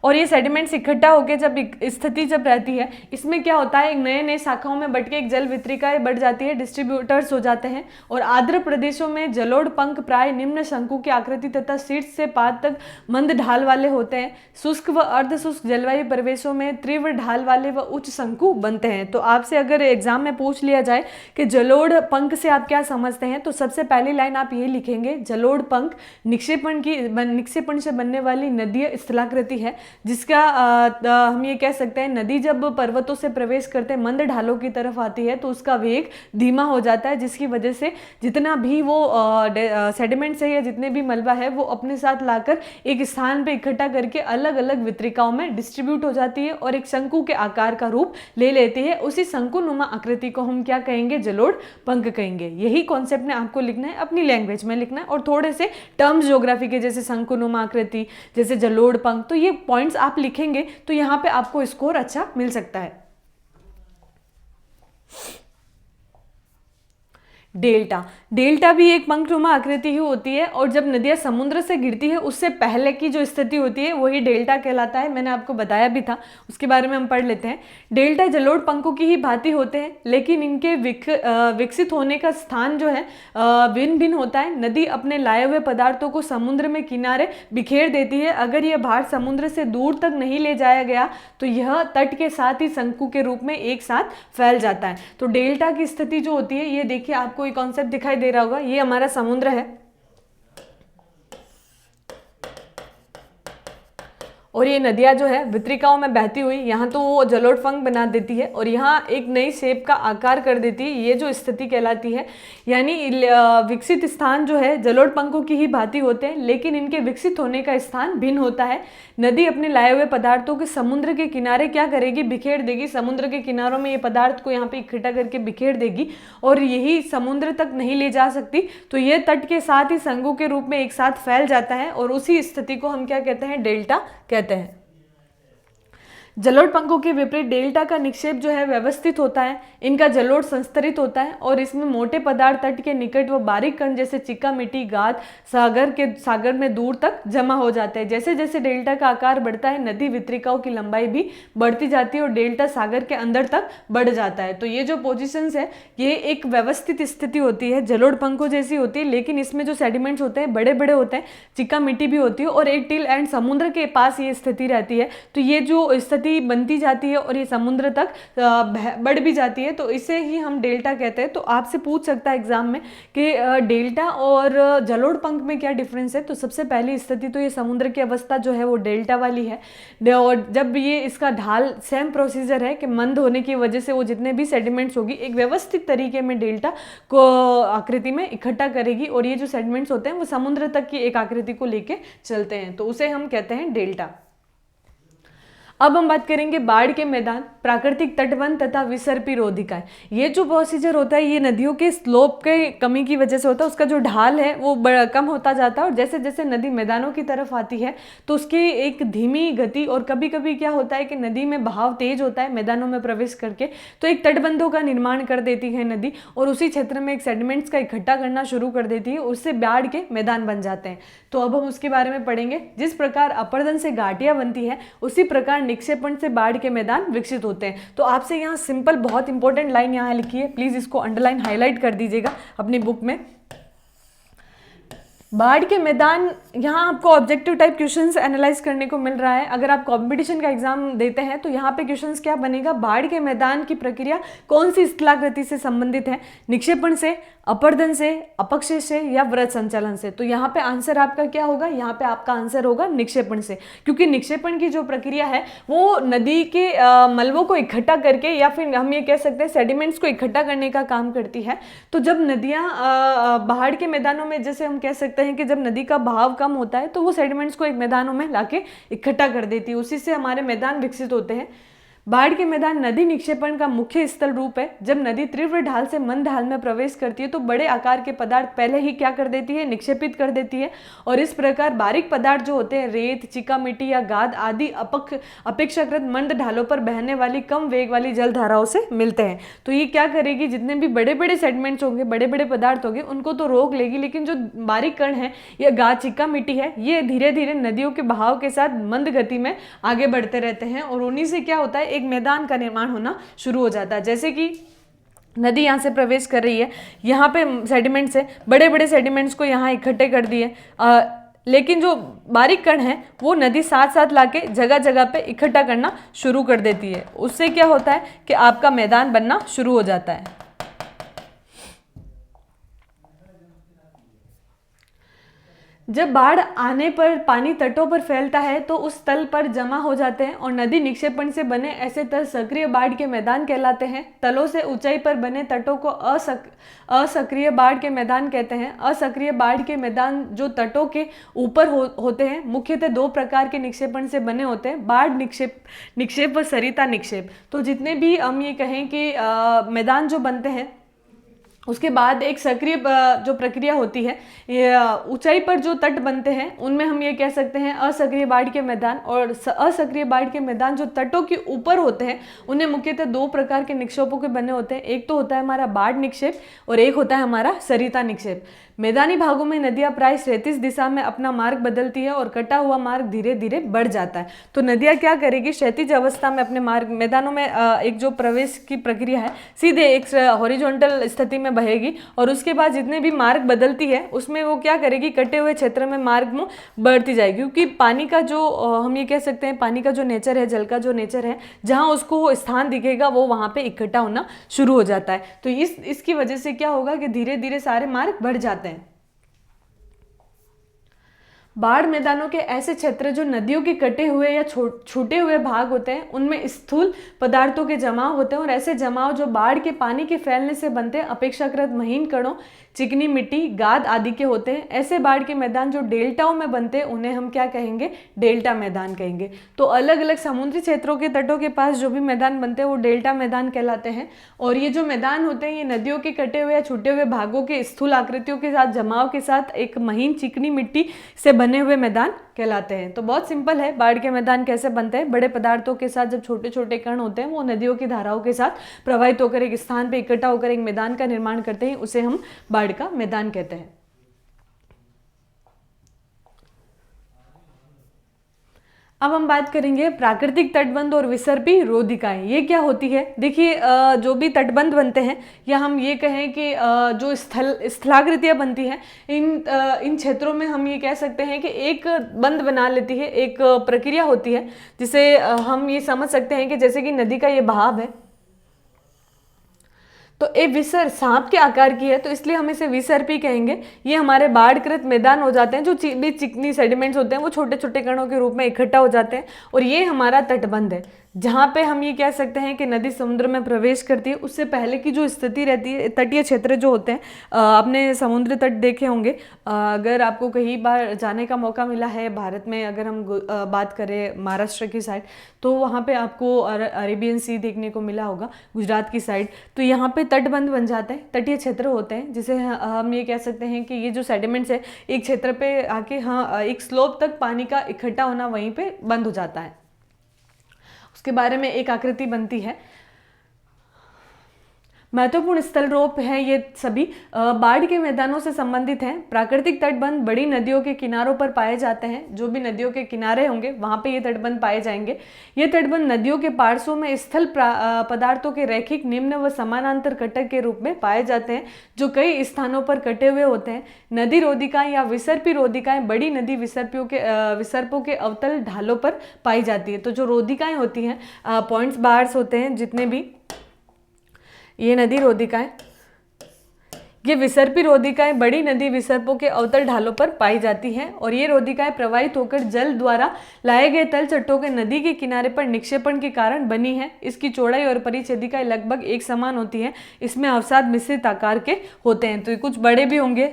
[SPEAKER 1] और ये सेडिमेंट्स इकट्ठा होकर जब स्थिति जब रहती है, इसमें क्या होता है? एक नए नए शाखाओं में बट के एक जल वितरिकाएं बढ़ जाती है, डिस्ट्रीब्यूटर्स हो जाते हैं। और आर्द्र प्रदेशों में जलोढ़ पंख प्राय निम्न शंकु की आकृति तथा शीर्ष से पाद तक मंद ढाल वाले होते हैं। शुष्क व अर्ध शुष्क जलवायु परिवेशों में तीव्र ढाल वाले व उच्च शंकु बनते हैं। तो आपसे अगर एग्जाम में पूछ लिया जाए कि जलोढ़ पंख से आप क्या समझते हैं, तो सबसे पहली लाइन आप ये लिखेंगे, जलोढ़ पंख निक्षेपण से बनने वाली नदीय स्थलाकृति है जिसका हम ये कह सकते हैं नदी जब पर्वतों से प्रवेश करते मंद ढालों की तरफ आती है तो उसका वेग धीमा हो जाता है, जिसकी वजह से जितना भी वो सेडिमेंट्स है या जितने भी मलबा है वो अपने साथ लाकर एक स्थान पे इकट्ठा करके अलग अलग वितरिकाओं में डिस्ट्रीब्यूट हो जाती है और एक शंकु के आकार का रूप ले लेती है। उसी शंकुनुमा आकृति को हम क्या कहेंगे, जलोढ़ पंख कहेंगे। यही कॉन्सेप्ट ने आपको लिखना है, अपनी लैंग्वेज में लिखना है और थोड़े से टर्म्स ज्योग्राफी के जैसे शंकुनुमा आकृति, जैसे जलोढ़ पंख, तो ये पॉइंट्स आप लिखेंगे तो यहाँ पे आपको स्कोर अच्छा मिल सकता है। डेल्टा, डेल्टा भी एक पंखनुमा आकृति ही होती है और जब नदियां समुद्र से गिरती है उससे पहले की जो स्थिति होती है वही डेल्टा कहलाता है। मैंने आपको बताया भी था, उसके बारे में हम पढ़ लेते हैं। डेल्टा जलोढ़ पंखों की ही भांति होते हैं, लेकिन इनके विकसित होने का स्थान जो है भिन्न भिन्न होता है। नदी अपने लाए हुए पदार्थों को समुद्र में किनारे बिखेर देती है। अगर यह भार समुद्र से दूर तक नहीं ले जाया गया तो यह तट के साथ ही शंकु के रूप में एक साथ फैल जाता है। तो डेल्टा की स्थिति जो होती है, ये देखिए आपको कोई कॉन्सेप्ट दिखाई दे रहा होगा, ये हमारा समुद्र है और ये नदियाँ जो है वितरिकाओं में बहती हुई यहाँ तो वो जलोढ़ पंख बना देती है और यहाँ एक नई शेप का आकार कर देती है। ये जो स्थिति कहलाती है, यानी विकसित स्थान जो है जलोढ़ पंखों की ही भांति होते हैं, लेकिन इनके विकसित होने का स्थान भिन्न होता है। नदी अपने लाए हुए पदार्थों के समुद्र के किनारे क्या करेगी, बिखेर देगी। समुद्र के किनारों में ये पदार्थ को यहाँ पे इकट्ठा करके बिखेर देगी और यही समुद्र तक नहीं ले जा सकती, तो ये तट के साथ ही शंकु के रूप में एक साथ फैल जाता है और उसी स्थिति को हम क्या कहते हैं, डेल्टा कहते हैं। जलोढ़ पंखों के विपरीत डेल्टा का निक्षेप जो है व्यवस्थित होता है। इनका जलोढ़ संस्तरित होता है और इसमें मोटे पदार्थ तट के निकट व बारीक कण जैसे चिक्का मिट्टी गाद सागर में दूर तक जमा हो जाते हैं। जैसे जैसे डेल्टा का आकार बढ़ता है नदी वितरिकाओं की लंबाई भी बढ़ती जाती है और डेल्टा सागर के अंदर तक बढ़ जाता है। तो ये जो पोजिशंस है ये एक व्यवस्थित स्थिति होती है, जलोढ़ पंखों जैसी होती है, लेकिन इसमें जो सेडिमेंट्स होते हैं बड़े बड़े होते हैं, चिक्का मिट्टी भी होती है और एक टिल एंड समुद्र के पास ये स्थिति रहती है। तो ये जो स्थिति बनती जाती है और ये समुद्र तक बढ़ भी जाती है, तो इसे ही हम डेल्टा कहते हैं। तो आपसे पूछ सकता है एग्जाम में कि डेल्टा और जलोढ़ पंख में क्या डिफरेंस है। तो सबसे पहली स्थिति तो ये समुद्र की अवस्था जो है वो डेल्टा वाली है और जब ये इसका ढाल सेम प्रोसीजर है कि मंद होने की वजह से वो जितने भी सेडिमेंट्स होगी एक व्यवस्थित तरीके में डेल्टा को आकृति में इकट्ठा करेगी और ये जो सेडिमेंट्स होते हैं वो समुद्र तक की एक आकृति को लेके चलते हैं, तो उसे हम कहते हैं डेल्टा। अब हम बात करेंगे बाढ़ के मैदान, प्राकृतिक तटबंध तथा विसर्पी रोधिकाएं। ये जो प्रोसीजर होता है ये नदियों के स्लोप के कमी की वजह से होता है। उसका जो ढाल है वो कम होता जाता है और जैसे जैसे नदी मैदानों की तरफ आती है तो उसकी एक धीमी गति और कभी कभी क्या होता है कि नदी में बहाव तेज होता है मैदानों में प्रवेश करके, तो एक तटबंधों का निर्माण कर देती है नदी और उसी क्षेत्र में एक सेडिमेंट्स का इकट्ठा करना शुरू कर देती है, उससे बाढ़ के मैदान बन जाते हैं। तो अब हम उसके बारे में पढ़ेंगे। जिस प्रकार अपर्दन से घाटियां बनती है उसी प्रकार निक्षेपण से बाढ़ के मैदान विकसित होते हैं। तो आपसे यहाँ सिंपल बहुत इंपॉर्टेंट लाइन यहाँ लिखी है, प्लीज इसको अंडरलाइन हाईलाइट कर दीजिएगा अपनी बुक में। बाढ़ के मैदान, यहाँ आपको ऑब्जेक्टिव टाइप क्वेश्चंस एनालाइज करने को मिल रहा है। अगर आप कंपटीशन का एग्जाम देते हैं तो यहाँ पे क्वेश्चंस क्या बनेगा, बाढ़ के मैदान की प्रक्रिया कौन सी स्थलाकृति से संबंधित है, निक्षेपण से, अपर्दन से, अपक्षेष से या वृत्त संचालन से। तो यहाँ पे आंसर आपका क्या होगा, यहाँ पे आपका आंसर होगा निक्षेपण से, क्योंकि निक्षेपण की जो प्रक्रिया है वो नदी के मलबों को इकट्ठा करके या फिर हम ये कह सकते हैं सेडिमेंट्स को इकट्ठा करने का काम करती है। तो जब नदियाँ बाढ़ के मैदानों में, जैसे हम कह सकते हैं कि जब नदी का बहाव कम होता है तो वो सेडिमेंट्स को एक मैदानों में लाके इकट्ठा कर देती है, उसी से हमारे मैदान विकसित होते हैं। बाढ़ के मैदान नदी निक्षेपण का मुख्य स्थल रूप है। जब नदी तीव्र ढाल से मंद ढाल में प्रवेश करती है तो बड़े आकार के पदार्थ पहले ही क्या कर देती है, निक्षेपित कर देती है और इस प्रकार बारीक पदार्थ जो होते हैं रेत, चिका मिट्टी या गाद आदि अपेक्षाकृत मंद ढालों पर बहने वाली कम वेग वाली जलधाराओं से मिलते हैं। तो ये क्या करेगी, जितने भी बड़े बड़े सेडिमेंट्स होंगे, बड़े बड़े पदार्थ होंगे, उनको तो रोक लेगी, लेकिन जो बारीक कण है या गाद चिक्का मिट्टी है ये धीरे धीरे नदियों के बहाव के साथ मंद गति में आगे बढ़ते रहते हैं और उन्हीं से क्या होता है, एक मैदान का निर्माण होना शुरू हो जाता है। जैसे कि नदी यहाँ से प्रवेश कर रही है, यहाँ पे सेडिमेंट्स है, बड़े बड़े सेडिमेंट्स को यहाँ इकट्ठे कर दिए, लेकिन जो बारीक कण है वो नदी साथ साथ लाके जगह जगह पे इकट्ठा करना शुरू कर देती है। उससे क्या होता है कि आपका मैदान बनना शुरू हो जाता है। जब बाढ़ आने पर पानी तटों पर फैलता है तो उस तल पर जमा हो जाते हैं और नदी निक्षेपण से बने ऐसे तल सक्रिय बाढ़ के मैदान कहलाते हैं। तलों से ऊंचाई पर बने तटों को असक्रिय बाढ़ के मैदान कहते हैं। असक्रिय बाढ़ के मैदान जो तटों के ऊपर होते हैं मुख्यतः दो प्रकार के निक्षेपण से बने होते हैं, बाढ़ निक्षेप व सरिता निक्षेप। तो जितने भी हम ये कहें कि मैदान जो बनते हैं उसके बाद एक सक्रिय जो प्रक्रिया होती है, ऊंचाई पर जो तट बनते हैं उनमें हम ये कह सकते हैं असक्रिय बाढ़ के मैदान, और असक्रिय बाढ़ के मैदान जो तटों के ऊपर होते हैं उन्हें मुख्यतः दो प्रकार के निक्षेपों के बने होते हैं। एक तो होता है हमारा बाढ़ निक्षेप और एक होता है हमारा सरिता निक्षेप। मैदानी भागों में नदियां प्राय क्षैतिज दिशा में अपना मार्ग बदलती है और कटा हुआ मार्ग धीरे धीरे बढ़ जाता है। तो नदियां क्या करेगी, क्षैतिज अवस्था में अपने मार्ग, मैदानों में एक जो प्रवेश की प्रक्रिया है सीधे एक हॉरिजॉन्टल स्थिति में बहेगी और उसके बाद जितने भी मार्ग बदलती है उसमें वो क्या करेगी, कटे हुए क्षेत्र में मार्ग में बढ़ती जाएगी। क्योंकि पानी का जो हम ये कह सकते हैं पानी का जो नेचर है, जल का जो नेचर है, जहाँ उसको स्थान दिखेगा वो वहाँ पे इकट्ठा होना शुरू हो जाता है। तो इसकी वजह से क्या होगा कि धीरे धीरे सारे मार्ग बढ़ जाते हैं। बाढ़ मैदानों के ऐसे क्षेत्र जो नदियों के कटे हुए या छूटे हुए भाग होते हैं उनमें स्थूल पदार्थों के जमाव होते हैं और ऐसे जमाव जो बाढ़ के पानी के फैलने से बनते हैं अपेक्षाकृत महीन कणों, चिकनी मिट्टी, गाद आदि के होते हैं। ऐसे बाढ़ के मैदान जो डेल्टाओं में बनते हैं उन्हें हम क्या कहेंगे, डेल्टा मैदान कहेंगे। तो अलग अलग समुद्री क्षेत्रों के तटों के पास जो भी मैदान बनते हैं वो डेल्टा मैदान कहलाते हैं। और ये जो मैदान होते हैं ये नदियों के कटे हुए या छूटे हुए भागों के स्थूल आकृतियों के साथ जमाव के साथ एक महीन चिकनी मिट्टी से बने हुए मैदान कहलाते हैं। तो बहुत सिंपल है, बाढ़ के मैदान कैसे बनते हैं, बड़े पदार्थों के साथ जब छोटे छोटे कण होते हैं वो नदियों की धाराओं के साथ प्रवाहित होकर एक स्थान पे इकट्ठा होकर एक मैदान का निर्माण करते हैं, उसे हम बाढ़ का मैदान कहते हैं। अब हम बात करेंगे प्राकृतिक तटबंध और विसर्पी रोधिकाएं, ये क्या होती है। देखिए जो भी तटबंध बनते हैं या हम ये कहें कि जो स्थलाकृतियां बनती हैं इन क्षेत्रों में हम ये कह सकते हैं कि एक बंध बना लेती है, एक प्रक्रिया होती है जिसे हम ये समझ सकते हैं कि जैसे कि नदी का ये बहाव है तो एक विसर्प सांप के आकार की है तो इसलिए हम इसे विसर्पी कहेंगे। ये हमारे बाढ़कृत मैदान हो जाते हैं, जो भी चिकनी सेडिमेंट्स होते हैं वो छोटे छोटे कणों के रूप में इकट्ठा हो जाते हैं और ये हमारा तटबंध है जहाँ पे हम ये कह सकते हैं कि नदी समुद्र में प्रवेश करती है। उससे पहले की जो स्थिति रहती है, तटीय क्षेत्र जो होते हैं, आपने समुद्र तट देखे होंगे। अगर आपको कहीं बार जाने का मौका मिला है भारत में, अगर हम बात करें महाराष्ट्र की साइड, तो वहाँ पे आपको अरेबियन सी देखने को मिला होगा, गुजरात की साइड। तो यहाँ पे तटबंध बन जाते हैं, तटीय क्षेत्र होते हैं जिसे हम ये कह सकते हैं कि ये जो सेडिमेंट्स है एक क्षेत्र पे आके एक स्लोप तक पानी का इकट्ठा होना वहीं पे बंद हो जाता है। उसके बारे में एक आकृति बनती है। महत्वपूर्ण स्थल रोप है ये सभी बाढ़ के मैदानों से संबंधित हैं। प्राकृतिक तटबंध बड़ी नदियों के किनारों पर पाए जाते हैं। जो भी नदियों के किनारे होंगे वहां पे ये तटबंध पाए जाएंगे। ये तटबंध नदियों के पार्श्वों में स्थल पदार्थों के रैखिक निम्न व समानांतर कटक के रूप में पाए जाते हैं, जो कई स्थानों पर कटे हुए होते हैं। नदी रोधिकाएं या विसर्पी रोधिकाएं बड़ी नदी विसर्पों के अवतल ढालों पर पाई जाती है। तो जो रोधिकाएं होती हैं, पॉइंट्स बार्स होते हैं जितने भी, ये नदी रोधिकाएं, ये विसर्पी रोधिकाएं बड़ी नदी विसर्पों के अवतल ढालों पर पाई जाती हैं और ये रोधिकाएं प्रवाहित होकर जल द्वारा लाए गए तल चट्टों के नदी के किनारे पर निक्षेपण के कारण बनी है। इसकी चौड़ाई और परिच्छेदिकाएं लगभग एक समान होती हैं। इसमें अवसाद मिश्रित आकार के होते हैं, तो ये कुछ बड़े भी होंगे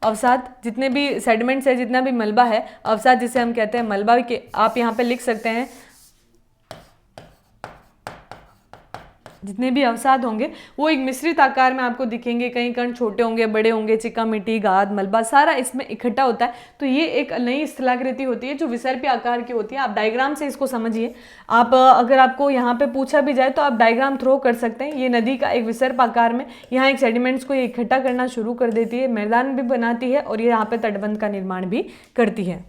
[SPEAKER 1] अवसाद, जितने भी सेडिमेंट्स है, जितना भी मलबा है, अवसाद जिसे हम कहते हैं मलबा के, आप यहाँ पे लिख सकते हैं। जितने भी अवसाद होंगे वो एक मिश्रित आकार में आपको दिखेंगे, कहीं कण छोटे होंगे, बड़े होंगे, चिका मिट्टी, गाद, मलबा सारा इसमें इकट्ठा होता है। तो ये एक नई स्थलाकृति होती है जो विसर्पी आकार की होती है। आप डायग्राम से इसको समझिए। आप अगर आपको यहाँ पे पूछा भी जाए तो आप डायग्राम थ्रो कर सकते हैं। ये नदी का एक विसर्प आकार में यहाँ एक सेडिमेंट्स को इकट्ठा करना शुरू कर देती है, मैदान भी बनाती है और ये यहाँ पे तटबंध का निर्माण भी करती है।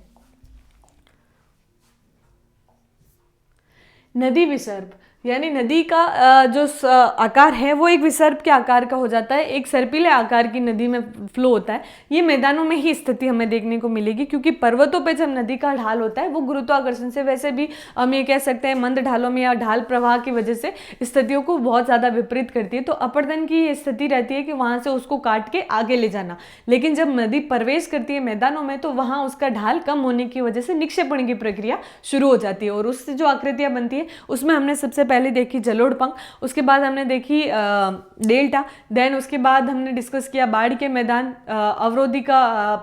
[SPEAKER 1] नदी विसर्प, यानी नदी का जो आकार है वो एक विसर्प के आकार का हो जाता है, एक सर्पिले आकार की नदी में फ्लो होता है। ये मैदानों में ही स्थिति हमें देखने को मिलेगी, क्योंकि पर्वतों पे जब नदी का ढाल होता है वो गुरुत्वाकर्षण से, वैसे भी हम ये कह सकते हैं मंद ढालों में या ढाल प्रवाह की वजह से स्थितियों को बहुत ज़्यादा विपरीत करती है। तो अपरदन की ये स्थिति रहती है कि वहाँ से उसको काट के आगे ले जाना, लेकिन जब नदी प्रवेश करती है मैदानों में तो वहाँ उसका ढाल कम होने की वजह से निक्षेपण की प्रक्रिया शुरू हो जाती है, और उससे जो आकृतियाँ बनती है उसमें हमने सबसे पहले देखी जलोढ़ पंख, उसके बाद हमने देखी डेल्टा, देन उसके बाद हमने डिस्कस किया बाढ़ के मैदान, अवरोधी का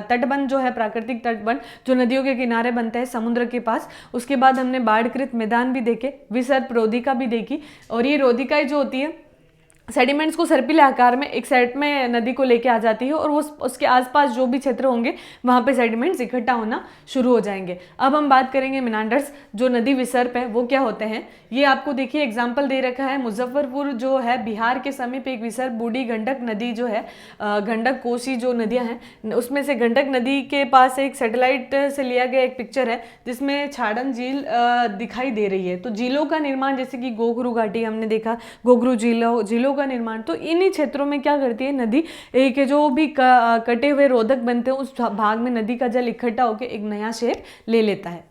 [SPEAKER 1] तटबंध जो है, प्राकृतिक तटबंध जो नदियों के किनारे बनते हैं समुद्र के पास। उसके बाद हमने बाढ़कृत मैदान भी देखे, विसर्प रोधिका भी देखी, और ये रोधिकाएं जो होती है सेडिमेंट्स को सर्पिल आकार में एक सेट में नदी को लेके आ जाती है, और उसके आसपास जो भी क्षेत्र होंगे वहाँ पे सेडिमेंट्स इकट्ठा होना शुरू हो जाएंगे। अब हम बात करेंगे मिनांडर्स, जो नदी विसर्प है वो क्या होते हैं। ये आपको देखिए एग्जाम्पल दे रखा है, मुजफ्फरपुर जो है बिहार के समीप एक विसर्प बूढ़ी गंडक नदी जो है, गंडक कोसी जो नदियाँ हैं उसमें से गंडक नदी के पास एक सैटेलाइट से लिया गया एक पिक्चर है जिसमें छाड़न झील दिखाई दे रही है। तो झीलों का निर्माण, जैसे कि गोखरू घाटी हमने देखा, गोखरू झीलों का निर्माण, तो इन्हीं क्षेत्रों में क्या करती है नदी, एक जो भी कटे हुए रोधक बनते हैं उस भाग में नदी का जल इकट्ठा होकर एक नया शेप ले लेता है।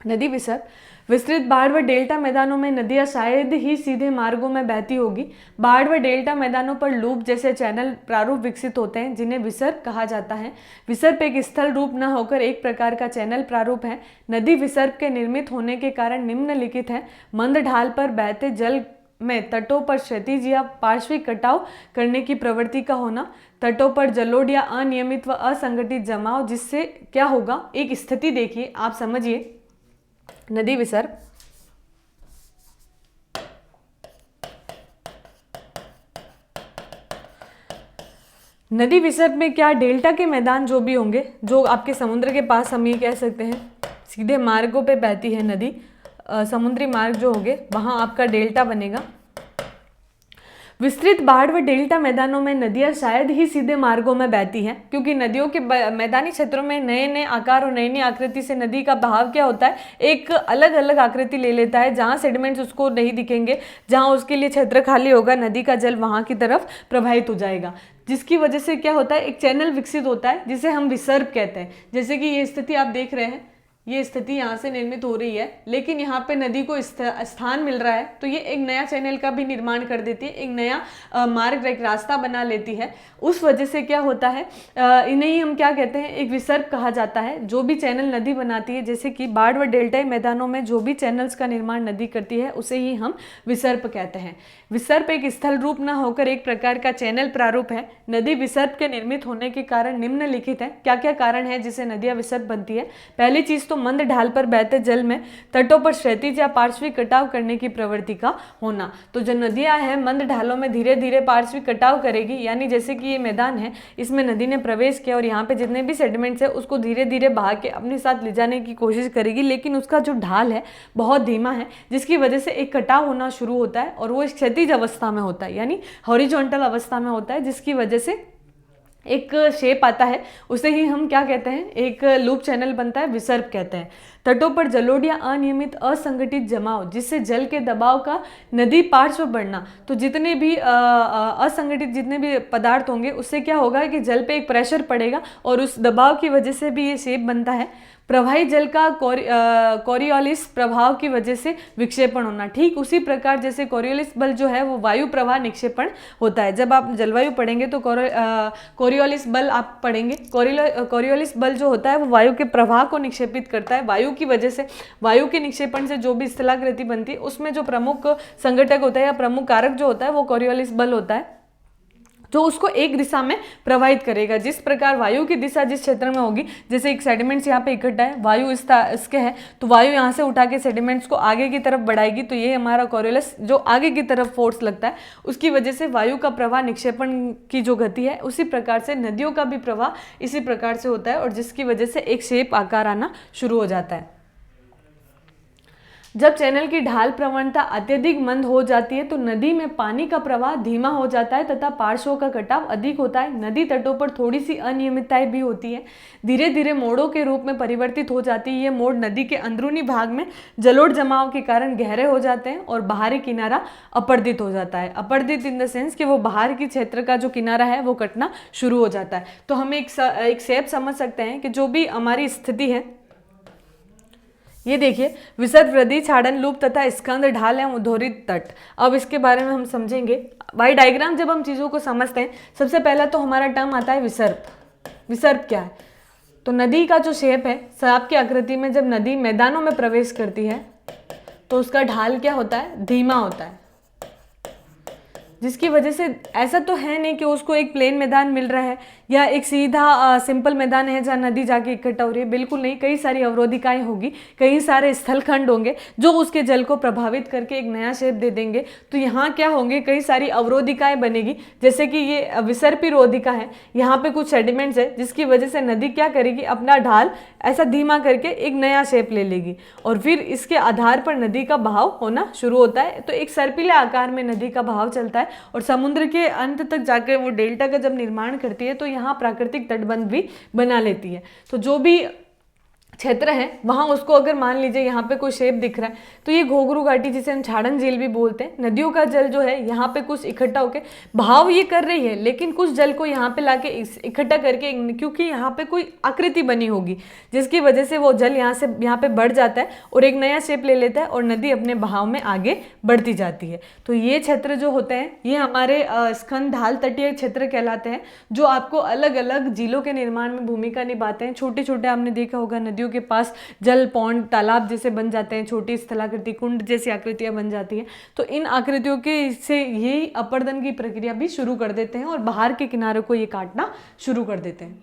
[SPEAKER 1] नदी विसर्प विस्तृत बाढ़ व डेल्टा मैदानों में नदियां शायद ही सीधे मार्गों में बहती होगी। बाढ़ व डेल्टा मैदानों पर लूप जैसे चैनल प्रारूप विकसित होते हैं जिन्हें विसर्प कहा जाता है। विसर्प एक स्थल रूप न होकर एक प्रकार का चैनल प्रारूप है। नदी विसर्प के निर्मित होने के कारण निम्नलिखित है। मंद ढाल पर बहते जल में तटों पर क्षैतिज या पार्श्विक कटाव करने की प्रवृत्ति का होना, तटों पर जलोढ़ या अनियमित व असंगठित जमाव, जिससे क्या होगा, एक स्थिति देखिए आप समझिए। नदी विसर्प नदी विसर्प में क्या डेल्टा के मैदान जो भी होंगे, जो आपके समुद्र के पास, हम ये कह सकते हैं सीधे मार्गों पे बहती है नदी, समुद्री मार्ग जो होंगे वहाँ आपका डेल्टा बनेगा। विस्तृत बाढ़ व डेल्टा मैदानों में नदियां शायद ही सीधे मार्गों में बहती हैं, क्योंकि नदियों के मैदानी क्षेत्रों में नए नए आकार और नई नई आकृति से नदी का बहाव क्या होता है, एक अलग अलग आकृति ले लेता है। जहाँ सेडिमेंट्स उसको नहीं दिखेंगे, जहाँ उसके लिए क्षेत्र खाली होगा, नदी का जल वहाँ की तरफ प्रवाहित हो जाएगा, जिसकी वजह से क्या होता है, एक चैनल विकसित होता है जिसे हम विसर्प कहते हैं। जैसे कि ये स्थिति आप देख रहे हैं, ये स्थिति यहाँ से निर्मित हो रही है, लेकिन यहाँ पे नदी को स्थान मिल रहा है, तो ये एक नया चैनल का भी निर्माण कर देती है, एक नया मार्ग, एक रास्ता बना लेती है। उस वजह से क्या होता है, इन्हें ही हम क्या कहते हैं, एक विसर्प कहा जाता है। जो भी चैनल नदी बनाती है, जैसे कि बाढ़ व डेल्टा मैदानों में जो भी चैनल्स का निर्माण नदी करती है उसे ही हम विसर्प कहते हैं। विसर्प एक स्थल रूप न होकर एक प्रकार का चैनल प्रारूप है। नदी विसर्प के निर्मित होने के कारण निम्नलिखित है। क्या क्या कारण है जिससे नदियां विसर्प बनती है। पहली चीज तो मंद ढाल पर बहते जल में तटों पर क्षैतिज या पार्श्विक कटाव करने की प्रवृत्ति का होना। तो जो नदियां हैं मंद ढालों में धीरे धीरे पार्श्विक कटाव करेगी, यानी जैसे कि ये मैदान है, इसमें नदी ने प्रवेश किया और यहाँ पे जितने भी सेडिमेंट्स है उसको धीरे धीरे बहा के अपने साथ ले जाने की कोशिश करेगी, लेकिन उसका जो ढाल है बहुत धीमा है, जिसकी वजह से एक कटाव होना शुरू होता है और वो क्षैतिज अवस्था में होता है, यानी हॉरिजॉन्टल अवस्था में होता है, जिसकी वजह से एक शेप आता है। उसे ही हम क्या कहते हैं, एक लूप चैनल बनता है, विसर्प कहते हैं। तटों पर जलोढ़ या अनियमित असंगठित जमाव, जिससे जल के दबाव का नदी पार्श्व बढ़ना। तो जितने भी असंगठित जितने भी पदार्थ होंगे उससे क्या होगा कि जल पे एक प्रेशर पड़ेगा और उस दबाव की वजह से भी ये शेप बनता है। प्रवाही जल का कोरियोलिस प्रभाव की वजह से विक्षेपण होना। ठीक उसी प्रकार जैसे कोरियोलिस बल जो है वो वायु प्रवाह निक्षेपण होता है। जब आप जलवायु पढ़ेंगे तो कोरियोलिस बल आप पढ़ेंगे। कोरियोलिस बल जो होता है वो वायु के प्रवाह को निक्षेपित करता है। वायु की वजह से, वायु के निक्षेपण से जो भी स्थलाकृति बनती है उसमें जो प्रमुख संघटक होता है या प्रमुख कारक जो होता है वो कोरियोलिस बल होता है, जो उसको एक दिशा में प्रवाहित करेगा। जिस प्रकार वायु की दिशा जिस क्षेत्र में होगी, जैसे एक सेडिमेंट्स यहाँ पे इकट्ठा है, वायु इसके है तो वायु यहाँ से उठा के सेडिमेंट्स को आगे की तरफ बढ़ाएगी, तो ये हमारा कोरियोलिस जो आगे की तरफ फोर्स लगता है उसकी वजह से वायु का प्रवाह निक्षेपण की जो गति है, उसी प्रकार से नदियों का भी प्रवाह इसी प्रकार से होता है और जिसकी वजह से एक शेप आकार आना शुरू हो जाता है। जब चैनल की ढाल प्रवणता अत्यधिक मंद हो जाती है तो नदी में पानी का प्रवाह धीमा हो जाता है तथा पार्श्वों का कटाव अधिक होता है। नदी तटों पर थोड़ी सी अनियमितताएं भी होती है, धीरे धीरे मोड़ों के रूप में परिवर्तित हो जाती है। ये मोड़ नदी के अंदरूनी भाग में जलोढ़ जमाव के कारण गहरे हो जाते हैं और बाहरी किनारा अपर्दित हो जाता है। अपर्दित इन द सेंस कि वो बाहर की क्षेत्र का जो किनारा है वो कटना शुरू हो जाता है। तो हम एक शेप समझ सकते हैं कि जो भी हमारी स्थिति है, ये देखिए विसर्प, वृद्धि, छाड़न, लूप तथा स्कंद, ढाल एवं उद्धरित तट। अब इसके बारे में हम समझेंगे। बाई डायग्राम जब हम चीज़ों को समझते हैं, सबसे पहला तो हमारा टर्म आता है विसर्प। विसर्प क्या है? तो नदी का जो शेप है, सांप की आकृति में जब नदी मैदानों में प्रवेश करती है तो उसका ढाल क्या होता है? धीमा होता है, जिसकी वजह से ऐसा तो है नहीं कि उसको एक प्लेन मैदान मिल रहा है या एक सीधा सिंपल मैदान है जहाँ नदी जाके इकट्ठा हो रही है, बिल्कुल नहीं। कई सारी अवरोधिकाएं होगी, कई सारे स्थलखंड होंगे जो उसके जल को प्रभावित करके एक नया शेप दे देंगे। तो यहाँ क्या होंगे? कई सारी अवरोधिकाएं बनेगी, जैसे कि ये विसर्पी रोधिका है, यहाँ पे कुछ सेडिमेंट्स है जिसकी वजह से नदी क्या करेगी? अपना ढाल ऐसा धीमा करके एक नया शेप ले लेगी और फिर इसके आधार पर नदी का बहाव होना शुरू होता है। तो एक सर्पिला आकार में नदी का बहाव चलता है और समुद्र के अंत तक जाकर वो डेल्टा का जब निर्माण करती है तो यहाँ प्राकृतिक तटबंध भी बना लेती है। तो जो भी क्षेत्र है वहाँ उसको अगर मान लीजिए यहाँ पे कोई शेप दिख रहा है तो ये घोघरू घाटी, जिसे हम छाड़न झील भी बोलते हैं, नदियों का जल जो है यहाँ पे कुछ इकट्ठा होकर बहाव ये कर रही है, लेकिन कुछ जल को यहाँ पे लाके इकट्ठा करके, क्योंकि यहाँ पे कोई आकृति बनी होगी जिसकी वजह से वो जल यहाँ से यहाँ पे बढ़ जाता है और एक नया शेप ले लेता है और नदी अपने बहाव में आगे बढ़ती जाती है। तो ये क्षेत्र जो होते हैं ये हमारे स्कंद ढाल तटीय क्षेत्र कहलाते हैं, जो आपको अलग अलग झीलों के निर्माण में भूमिका निभाते हैं। छोटे छोटे आपने देखा होगा नदियों के पास जल पौंड, तालाब जैसे बन जाते हैं, छोटी स्थलाकृति, कुंड जैसी आकृतियां बन जाती हैं। तो इन आकृतियों के से यही अपर्दन की प्रक्रिया भी शुरू कर देते हैं और बाहर के किनारों को ये काटना शुरू कर देते हैं।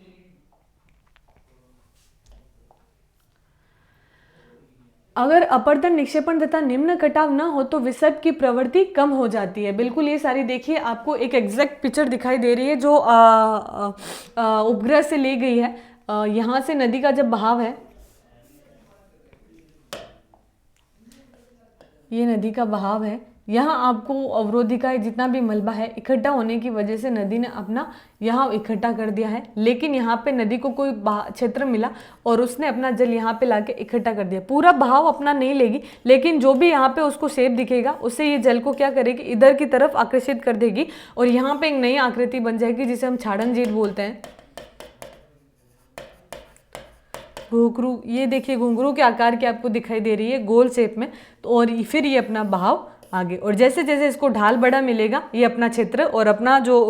[SPEAKER 1] अगर अपर्दन, निक्षेपण तथा निम्न कटाव न हो तो विसर्प की प्रवृत्ति कम हो जाती है। बिल्कुल ये सारी देखिए आपको एक एग्जैक्ट पिक्चर दिखाई दे रही है जो उपग्रह से ली गई है। यहाँ से नदी का जब बहाव है, ये नदी का बहाव है, यहाँ आपको अवरोधिका जितना भी मलबा है इकट्ठा होने की वजह से नदी ने अपना यहाँ इकट्ठा कर दिया है, लेकिन यहाँ पे नदी को कोई क्षेत्र मिला और उसने अपना जल यहाँ पे लाके इकट्ठा कर दिया। पूरा बहाव अपना नहीं लेगी, लेकिन जो भी यहाँ पे उसको शेप दिखेगा उससे ये जल को क्या करेगी? इधर की तरफ आकर्षित कर देगी और यहाँ पे एक नई आकृति बन जाएगी जिसे हम छाड़न झील बोलते हैं। घुंघरू, ये देखिए घुंघरू के आकार की आपको दिखाई दे रही है गोल शेप में। तो और फिर ये अपना बहाव आगे, और जैसे जैसे इसको ढाल बड़ा मिलेगा ये अपना क्षेत्र और अपना जो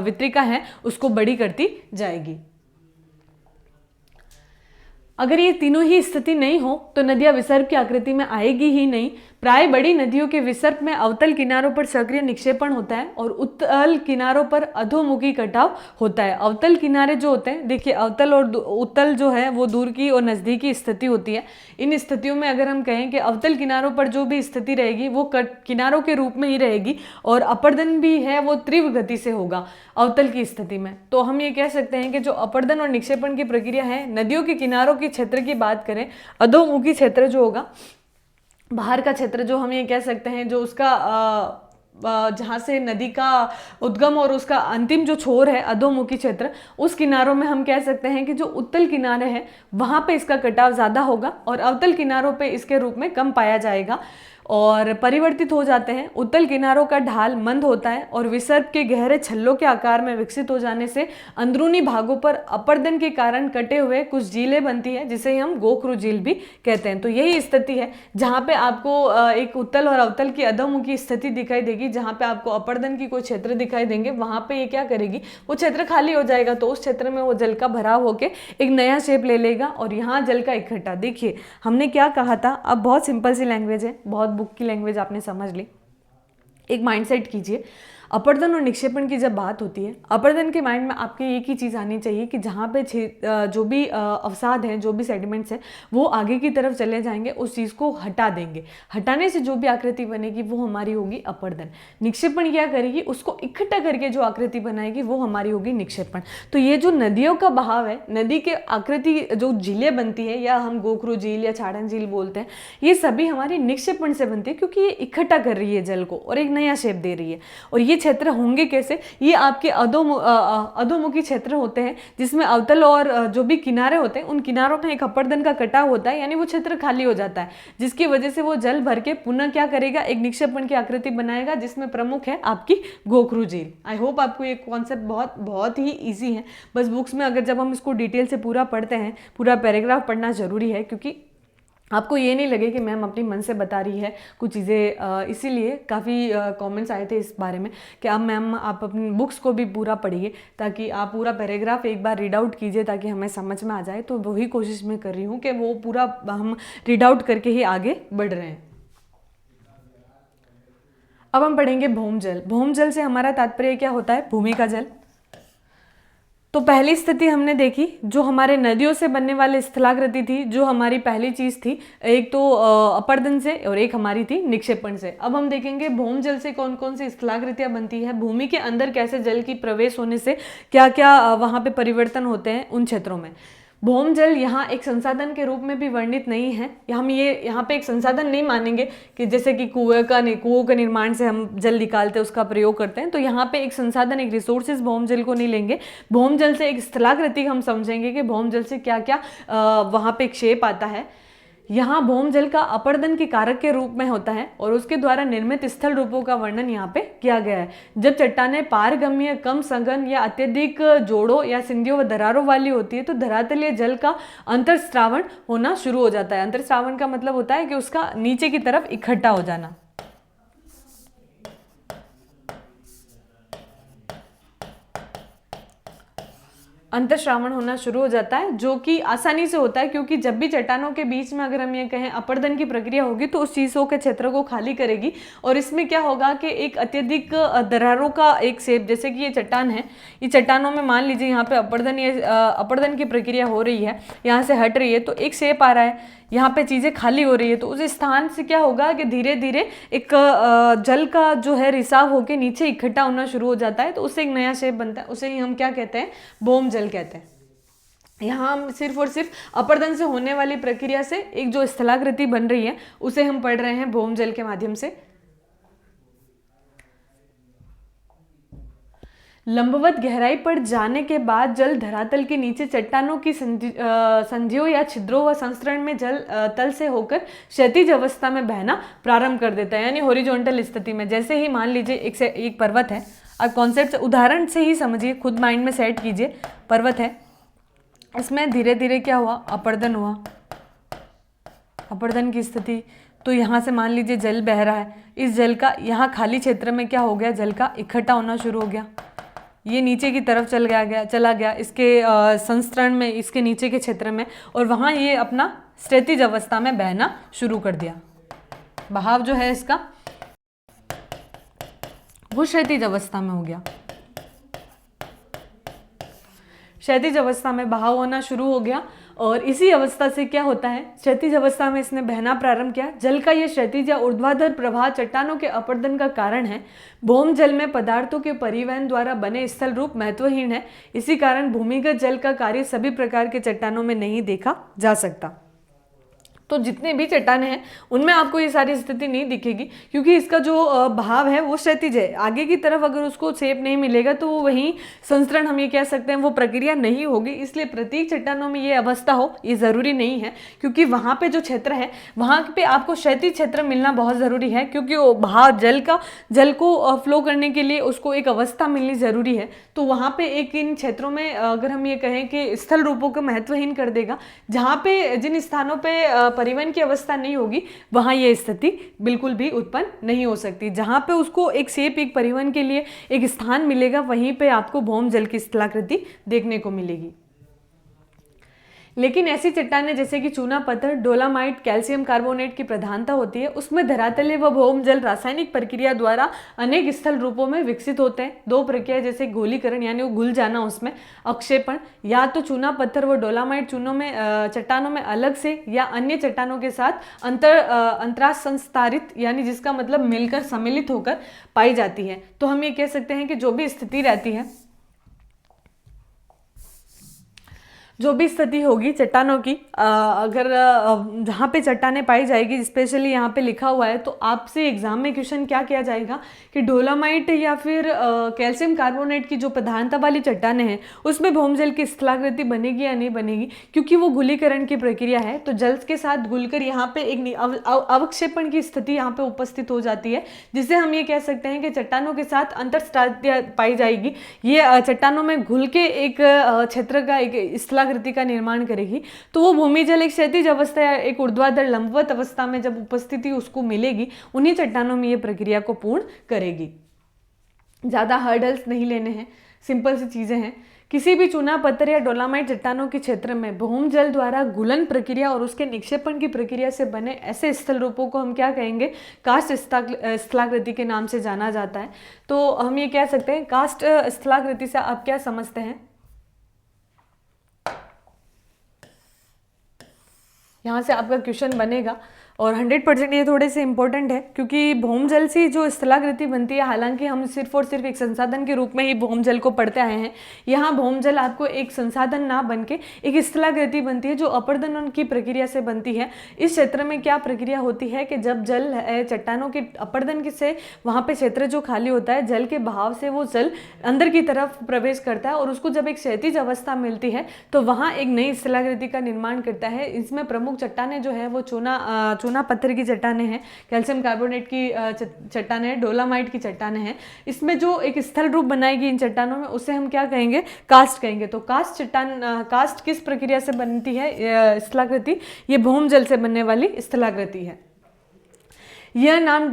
[SPEAKER 1] वितरिका है उसको बड़ी करती जाएगी। अगर ये तीनों ही स्थिति नहीं हो तो नदियां विसर्प की आकृति में आएगी ही नहीं। प्राय बड़ी नदियों के विसर्प में अवतल किनारों पर सक्रिय निक्षेपण होता है और उत्तल किनारों पर अधोमुखी कटाव होता है। अवतल किनारे जो होते हैं, देखिए अवतल और उत्तल जो है वो दूर की और नज़दीकी स्थिति होती है। इन स्थितियों में अगर हम कहें कि अवतल किनारों पर जो भी स्थिति रहेगी वो किनारों के रूप में ही रहेगी और अपर्दन भी है वो तीव्र गति से होगा अवतल की स्थिति में। तो हम ये कह सकते हैं कि जो अपर्दन और निक्षेपण की प्रक्रिया है, नदियों के किनारों के क्षेत्र की बात करें, अधोमुखी क्षेत्र जो होगा, बाहर का क्षेत्र जो हम ये कह सकते हैं, जो उसका जहाँ से नदी का उद्गम और उसका अंतिम जो छोर है अधोमुखी क्षेत्र, उस किनारों में हम कह सकते हैं कि जो उत्तल किनारे हैं वहाँ पे इसका कटाव ज़्यादा होगा और अवतल किनारों पे इसके रूप में कम पाया जाएगा और परिवर्तित हो जाते हैं। उत्तल किनारों का ढाल मंद होता है और विसर्प के गहरे छल्लों के आकार में विकसित हो जाने से अंदरूनी भागों पर अपर्दन के कारण कटे हुए कुछ झीलें बनती है, जिसे हम गोखरू झील भी कहते हैं। तो यही स्थिति है जहाँ पे आपको एक उत्तल और अवतल की अधोमुखी स्थिति दिखाई देगी, जहाँ पे आपको अपर्दन की कोई क्षेत्र दिखाई देंगे। वहाँ पे ये क्या करेगी, वो क्षेत्र खाली हो जाएगा तो उस क्षेत्र में वो जल का भराव होकर एक नया शेप ले लेगा और यहाँ जल का इकट्ठा। देखिए हमने क्या कहा था, अब बहुत सिंपल सी लैंग्वेज है, बहुत बुक की लैंग्वेज आपने समझ ली। एक माइंडसेट कीजिए, अपर्दन और निक्षेपण की जब बात होती है, अपर्दन के माइंड में आपके एक ही चीज़ आनी चाहिए कि जहाँ पे जो भी अवसाद हैं, जो भी सेडिमेंट्स हैं, वो आगे की तरफ चले जाएंगे, उस चीज़ को हटा देंगे। हटाने से जो भी आकृति बनेगी वो हमारी होगी अपर्दन। निक्षेपण क्या करेगी, उसको इकट्ठा करके जो आकृति बनाएगी वो हमारी होगी निक्षेपण। तो ये जो नदियों का बहाव है, नदी के आकृति जो झीलें बनती है, या हम गोखरू झील या छाड़न झील बोलते हैं, ये सभी हमारी निक्षेपण से बनती है, क्योंकि ये इकट्ठा कर रही है जल को और एक नया शेप दे रही है। और ये क्षेत्र होंगे कैसे, ये आपके अधोमुखी क्षेत्र होते हैं, जिसमें अवतल और जो भी किनारे होते हैं, उन किनारों में एक अपर्दन का कटाव होता है, यानी वो क्षेत्र खाली हो जाता है, जिसकी वजह से वो जल भर के पुनः क्या करेगा, एक निक्षेपण की आकृति बनाएगा, जिसमें प्रमुख है आपकी गोखरू झील। आई होप आपको ये कॉन्सेप्ट बहुत ही ईजी है। बस बुक्स में अगर जब हम इसको डिटेल से पूरा पढ़ते हैं, पूरा पैराग्राफ पढ़ना जरूरी है, क्योंकि आपको ये नहीं लगे कि मैम अपनी मन से बता रही है कुछ चीज़ें। इसीलिए काफ़ी कमेंट्स आए थे इस बारे में कि अब मैम आप अपनी बुक्स को भी पूरा पढ़िए, ताकि आप पूरा पैराग्राफ एक बार रीड आउट कीजिए, ताकि हमें समझ में आ जाए। तो वही कोशिश मैं कर रही हूँ कि वो पूरा हम रीड आउट करके ही आगे बढ़ रहे हैं। अब हम पढ़ेंगे भौमजल। भौमजल से हमारा तात्पर्य क्या होता है, भूमि का जल। तो पहली स्थिति हमने देखी, जो हमारे नदियों से बनने वाले स्थलाकृति थी, जो हमारी पहली चीज थी, एक तो अपर्दन से और एक हमारी थी निक्षेपण से। अब हम देखेंगे भौमजल से कौन कौन सी स्थलाकृतियां बनती है, भूमि के अंदर कैसे जल की प्रवेश होने से क्या क्या वहां पे परिवर्तन होते हैं उन क्षेत्रों में। भौमजल यहाँ एक संसाधन के रूप में भी वर्णित नहीं है, हम ये यहाँ पे एक संसाधन नहीं मानेंगे कि जैसे कि कुओं का निर्माण से हम जल निकालते हैं, उसका प्रयोग करते हैं। तो यहाँ पे एक संसाधन, एक रिसोर्सेज भौमजल को नहीं लेंगे। भौमजल से एक स्थलाकृति हम समझेंगे कि भौमजल से क्या क्या वहाँ पे एक शेप आता है। यहाँ भौमजल का अपर्दन के कारक के रूप में होता है और उसके द्वारा निर्मित स्थल रूपों का वर्णन यहाँ पे किया गया है। जब चट्टानें पारगम्य, कम सघन या अत्यधिक जोड़ों या सिंधियों व दरारों वाली होती है, तो धरातलीय जल का अंतर्स्रावण होना शुरू हो जाता है। अंतर्स्रावण का मतलब होता है कि उसका नीचे की तरफ इकट्ठा हो जाना। अंतर्श्रावण होना शुरू हो जाता है, जो कि आसानी से होता है, क्योंकि जब भी चट्टानों के बीच में अगर हम ये कहें अपर्दन की प्रक्रिया होगी, तो उस चीज़ों के क्षेत्र को खाली करेगी। और इसमें क्या होगा कि एक अत्यधिक दरारों का एक शेप, जैसे कि ये चट्टान है, ये चट्टानों में मान लीजिए यहाँ पे अपर्दन की प्रक्रिया हो रही है, यहाँ से हट रही है, तो एक शेप आ रहा है, यहाँ पे चीज़ें खाली हो रही है, तो उस स्थान से क्या होगा कि धीरे धीरे एक जल का जो है रिसाव होकर नीचे इकट्ठा होना शुरू हो जाता है, तो उससे एक नया शेप बनता है। उसे ही हम क्या कहते हैं, भौमजल कहते हैं। यहाँ हम सिर्फ और सिर्फ अपर्दन से होने वाली प्रक्रिया से एक जो स्थलाकृति बन रही है उसे हम पढ़ रहे हैं भौमजल के माध्यम से। लंबवत गहराई पर जाने के बाद जल धरातल के नीचे चट्टानों की संधियों या छिद्रों व संस्करण में जल तल से होकर क्षैतिज अवस्था में बहना प्रारंभ कर देता है, यानी हॉरिजॉन्टल स्थिति में। जैसे ही मान लीजिए एक पर्वत है, अब कॉन्सेप्ट उदाहरण से ही समझिए, खुद माइंड में सेट कीजिए। पर्वत है, इसमें धीरे धीरे क्या हुआ, अपर्दन हुआ, अपर्दन की स्थिति। तो यहाँ से मान लीजिए जल बह रहा है, इस जल का यहाँ खाली क्षेत्र में क्या हो गया, जल का इकट्ठा होना शुरू हो गया, ये नीचे की तरफ चला गया इसके संस्करण में, इसके नीचे के क्षेत्र में, और वहाँ ये अपना क्षैतिज अवस्था में बहना शुरू कर दिया। बहाव जो है इसका वो क्षैतिज अवस्था में हो गया। क्षैतिज अवस्था में बहाव होना शुरू हो गया, और इसी अवस्था से क्या होता है, क्षैतिज अवस्था में इसने बहना प्रारंभ किया। जल का ये क्षैतिज या ऊर्ध्वाधर प्रवाह चट्टानों के अपर्दन का कारण है। भौमजल में पदार्थों के परिवहन द्वारा बने स्थल रूप महत्वहीन है। इसी कारण भूमिगत जल का कार्य सभी प्रकार के चट्टानों में नहीं देखा जा सकता। तो जितने भी चट्टानें हैं उनमें आपको ये सारी स्थिति नहीं दिखेगी, क्योंकि इसका जो भाव है वो क्षैतिज है। आगे की तरफ अगर उसको शेप नहीं मिलेगा तो वो वहीं संस्करण हम ये कह सकते हैं, वो प्रक्रिया नहीं होगी। इसलिए प्रत्येक चट्टानों में ये अवस्था हो ये ज़रूरी नहीं है, क्योंकि वहाँ पे जो क्षेत्र है वहाँ पे आपको क्षैतिज क्षेत्र मिलना बहुत ज़रूरी है, क्योंकि वो भाव जल को फ्लो करने के लिए उसको एक अवस्था मिलनी ज़रूरी है। तो वहाँ पे एक इन क्षेत्रों में अगर हम ये कहें कि स्थल रूपों को महत्वहीन कर देगा, जहाँ पे जिन स्थानों पे परिवहन की अवस्था नहीं होगी वहां ये स्थिति बिल्कुल भी उत्पन्न नहीं हो सकती। जहां पे उसको एक शेप, एक परिवहन के लिए एक स्थान मिलेगा, वहीं पे आपको भौमजल की स्थलाकृति देखने को मिलेगी। लेकिन ऐसी चट्टानें जैसे कि चूना पत्थर, डोलामाइट, कैल्शियम कार्बोनेट की प्रधानता होती है, उसमें धरातलीय व भौम जल रासायनिक प्रक्रिया द्वारा अनेक स्थल रूपों में विकसित होते हैं। दो प्रक्रिया जैसे गोलीकरण यानी वो घुल जाना, उसमें अक्षेपण, या तो चूना पत्थर व डोलामाइट चूनों में चट्टानों में अलग से या अन्य चट्टानों के साथ अंतरासंस्तारित यानी जिसका मतलब मिलकर सम्मिलित होकर पाई जाती है। तो हम ये कह सकते हैं कि जो भी स्थिति रहती है, जो भी स्थिति होगी चट्टानों की, अगर जहाँ पे चट्टानें पाई जाएगी, स्पेशली यहाँ पे लिखा हुआ है, तो आपसे एग्जाम में क्वेश्चन क्या किया जाएगा कि डोलामाइट या फिर कैल्शियम कार्बोनेट की जो प्रधानता वाली चट्टानें हैं उसमें भौम जल की स्थलाकृति बनेगी या नहीं बनेगी, क्योंकि वो घुलीकरण की प्रक्रिया है। तो जल के साथ घुलकर यहाँ पे एक अवक्षेपण की स्थिति यहाँ पे उपस्थित हो जाती है, जिससे हम ये कह सकते हैं कि चट्टानों के साथ अंतरस्थायिता पाई जाएगी। ये चट्टानों में घुल के एक क्षेत्र का एक स्थलाकृति का निर्माण करेगी। तो वो भूमि जल एक क्षैतिज अवस्था या एक ऊर्ध्वाधर लंबवत अवस्था में जब उपस्थिति उसको मिलेगी, उन्हीं चट्टानों में ये प्रक्रिया को पूर्ण करेगी। ज़्यादा हर्डल्स नहीं लेने हैं, सिंपल सी चीज़ें हैं। किसी भी चूना पत्थर या डोलामाइट चट्टानों के क्षेत्र में भौम जल द्वारा गुलन प्रक्रिया और उसके निक्षेपण की प्रक्रिया से बने ऐसे स्थल रूपों को हम क्या कहेंगे, कास्ट स्थलाकृति के नाम से जाना जाता है। तो हम ये कह सकते हैं कास्ट स्थलाकृति से आप क्या समझते हैं। यहाँ से आपका क्वेश्चन बनेगा और 100% ये थोड़े से इंपॉर्टेंट है, क्योंकि भौम जल से जो स्थलाकृति बनती है, हालांकि हम सिर्फ और सिर्फ एक संसाधन के रूप में ही भौम जल को पढ़ते आए हैं, यहाँ भौम जल आपको एक संसाधन ना बन के एक स्थलाकृति बनती है जो अपरदन की प्रक्रिया से बनती है। इस क्षेत्र में क्या प्रक्रिया होती है कि जब जल चट्टानों के अपरदन से वहाँ पे क्षेत्र जो खाली होता है, जल के बहाव से वो जल अंदर की तरफ प्रवेश करता है और उसको जब एक क्षैतिज अवस्था मिलती है तो वहाँ एक नई स्थलाकृति का निर्माण करता है। इसमें प्रमुख चट्टानें जो है वो चूना पत्थर की चट्टानें हैं, कैल्शियम कार्बोनेट की चट्टानें हैं, डोलामाइट की चट्टानें हैं। इसमें जो एक स्थल रूप बनाएगी इन चट्टानों में, उसे हम क्या कहेंगे, कास्ट कहेंगे। तो कास्ट किस प्रक्रिया से बनती है स्थलाकृति, ये भौम जल से बनने वाली स्थलाकृति है। यह नाम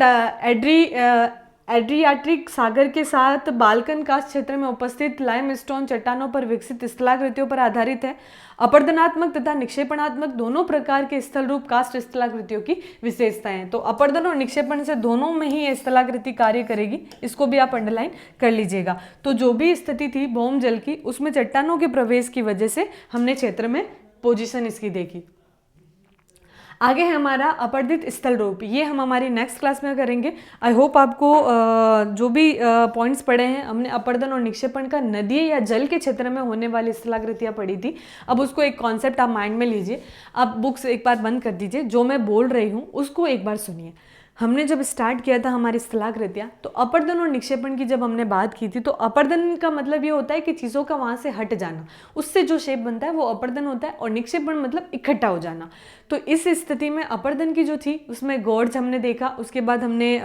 [SPEAKER 1] एड्रियाटिक सागर के साथ बाल्कन कास्ट क्षेत्र में उपस्थित लाइमस्टोन चट्टानों पर विकसित स्थलाकृतियों पर आधारित है। अपरदनात्मक तथा निक्षेपणात्मक दोनों प्रकार के स्थल रूप कास्ट स्थलाकृतियों की विशेषताएं। तो अपरदन और निक्षेपण से दोनों में ही ये स्थलाकृति कार्य करेगी, इसको भी आप अंडरलाइन कर लीजिएगा। तो जो भी स्थिति थी भौम जल की, उसमें चट्टानों के प्रवेश की वजह से हमने क्षेत्र में पोजीशन इसकी देखी। आगे है हमारा अपरदित स्थल रूप, ये हम हमारी नेक्स्ट क्लास में करेंगे। आई होप आपको जो भी पॉइंट्स पढ़े हैं, हमने अपरदन और निक्षेपण का नदी या जल के क्षेत्र में होने वाली स्थलाकृतियाँ पढ़ी थी। अब उसको एक कॉन्सेप्ट आप माइंड में लीजिए, आप बुक्स एक बार बंद कर दीजिए, जो मैं बोल रही हूँ उसको एक बार सुनिए। हमने जब स्टार्ट किया था हमारी स्थलाकृतियाँ, तो अपरदन और निक्षेपण की जब हमने बात की थी, तो अपरदन का मतलब ये होता है कि चीज़ों का वहाँ से हट जाना, उससे जो शेप बनता है वो अपरदन होता है, और निक्षेपण मतलब इकट्ठा हो जाना। तो इस स्थिति में अपरदन की जो थी उसमें गॉर्ज हमने देखा, उसके बाद हमने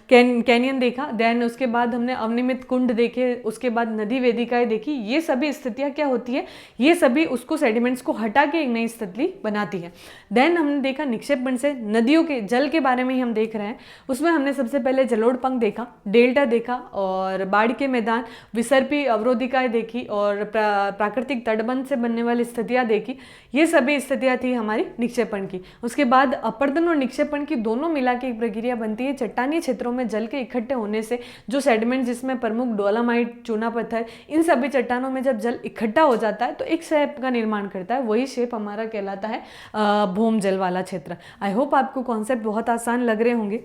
[SPEAKER 1] कैनियन देखा, देन उसके बाद हमने अवनिमित कुंड देखे, उसके बाद नदी वेदिकाएं देखी। ये सभी स्थितियाँ क्या होती है, ये सभी उसको सेडिमेंट्स को हटा के एक नई स्थिति बनाती है। देन हमने देखा निक्षेपण से नदियों के जल के बारे में ही हम देख रहे हैं। उसमें हमने सबसे पहले जलोढ़ देखा, डेल्टा देखा, और बाढ़ के मैदान, विसर्पी अवरोधिकाएं देखी, और प्राकृतिक तटबंध से बनने वाली स्थितियाँ देखी। ये सभी स्थितियाँ थी हमारी निक्षेपण की। उसके बाद अपरदन और निक्षेपण की दोनों मिला के एक प्रक्रिया बनती है चट्टानी क्षेत्रों में जल के इकट्ठे होने से। जो सेडिमेंट जिसमें प्रमुख डोलामाइट, चूना पत्थर, इन सभी चट्टानों में जब जल इकट्ठा हो जाता है तो एक शेप का निर्माण करता है, वही शेप हमारा कहलाता है भौम जल वाला क्षेत्र। आई होप आपको कॉन्सेप्ट बहुत आसान लग रहे होंगे।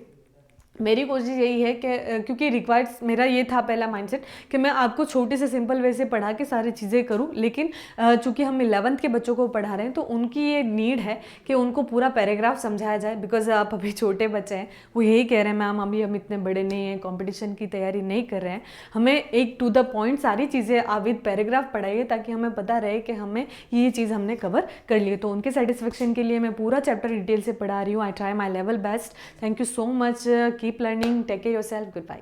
[SPEAKER 1] मेरी कोशिश यही है कि क्योंकि रिक्वायर्ड मेरा ये था पहला माइंडसेट कि मैं आपको छोटे से सिंपल वे से पढ़ा के सारी चीज़ें करूं, लेकिन चूंकि हम 11th के बच्चों को पढ़ा रहे हैं तो उनकी ये नीड है कि उनको पूरा पैराग्राफ समझाया जाए, बिकॉज आप अभी छोटे बच्चे हैं, वो यही कह रहे हैं मैम अभी हम इतने बड़े नहीं हैं, कॉम्पिटिशन की तैयारी नहीं कर रहे हैं, हमें एक टू द पॉइंट सारी चीज़ें आप विद पैराग्राफ पढ़ाइए ताकि हमें पता रहे कि हमें ये चीज़ हमने कवर कर ली है। तो उनके सेटिस्फेक्शन के लिए मैं पूरा चैप्टर डिटेल से पढ़ा रही हूँ। I try my level best. Thank you so much, keep learning, take care yourself, good bye.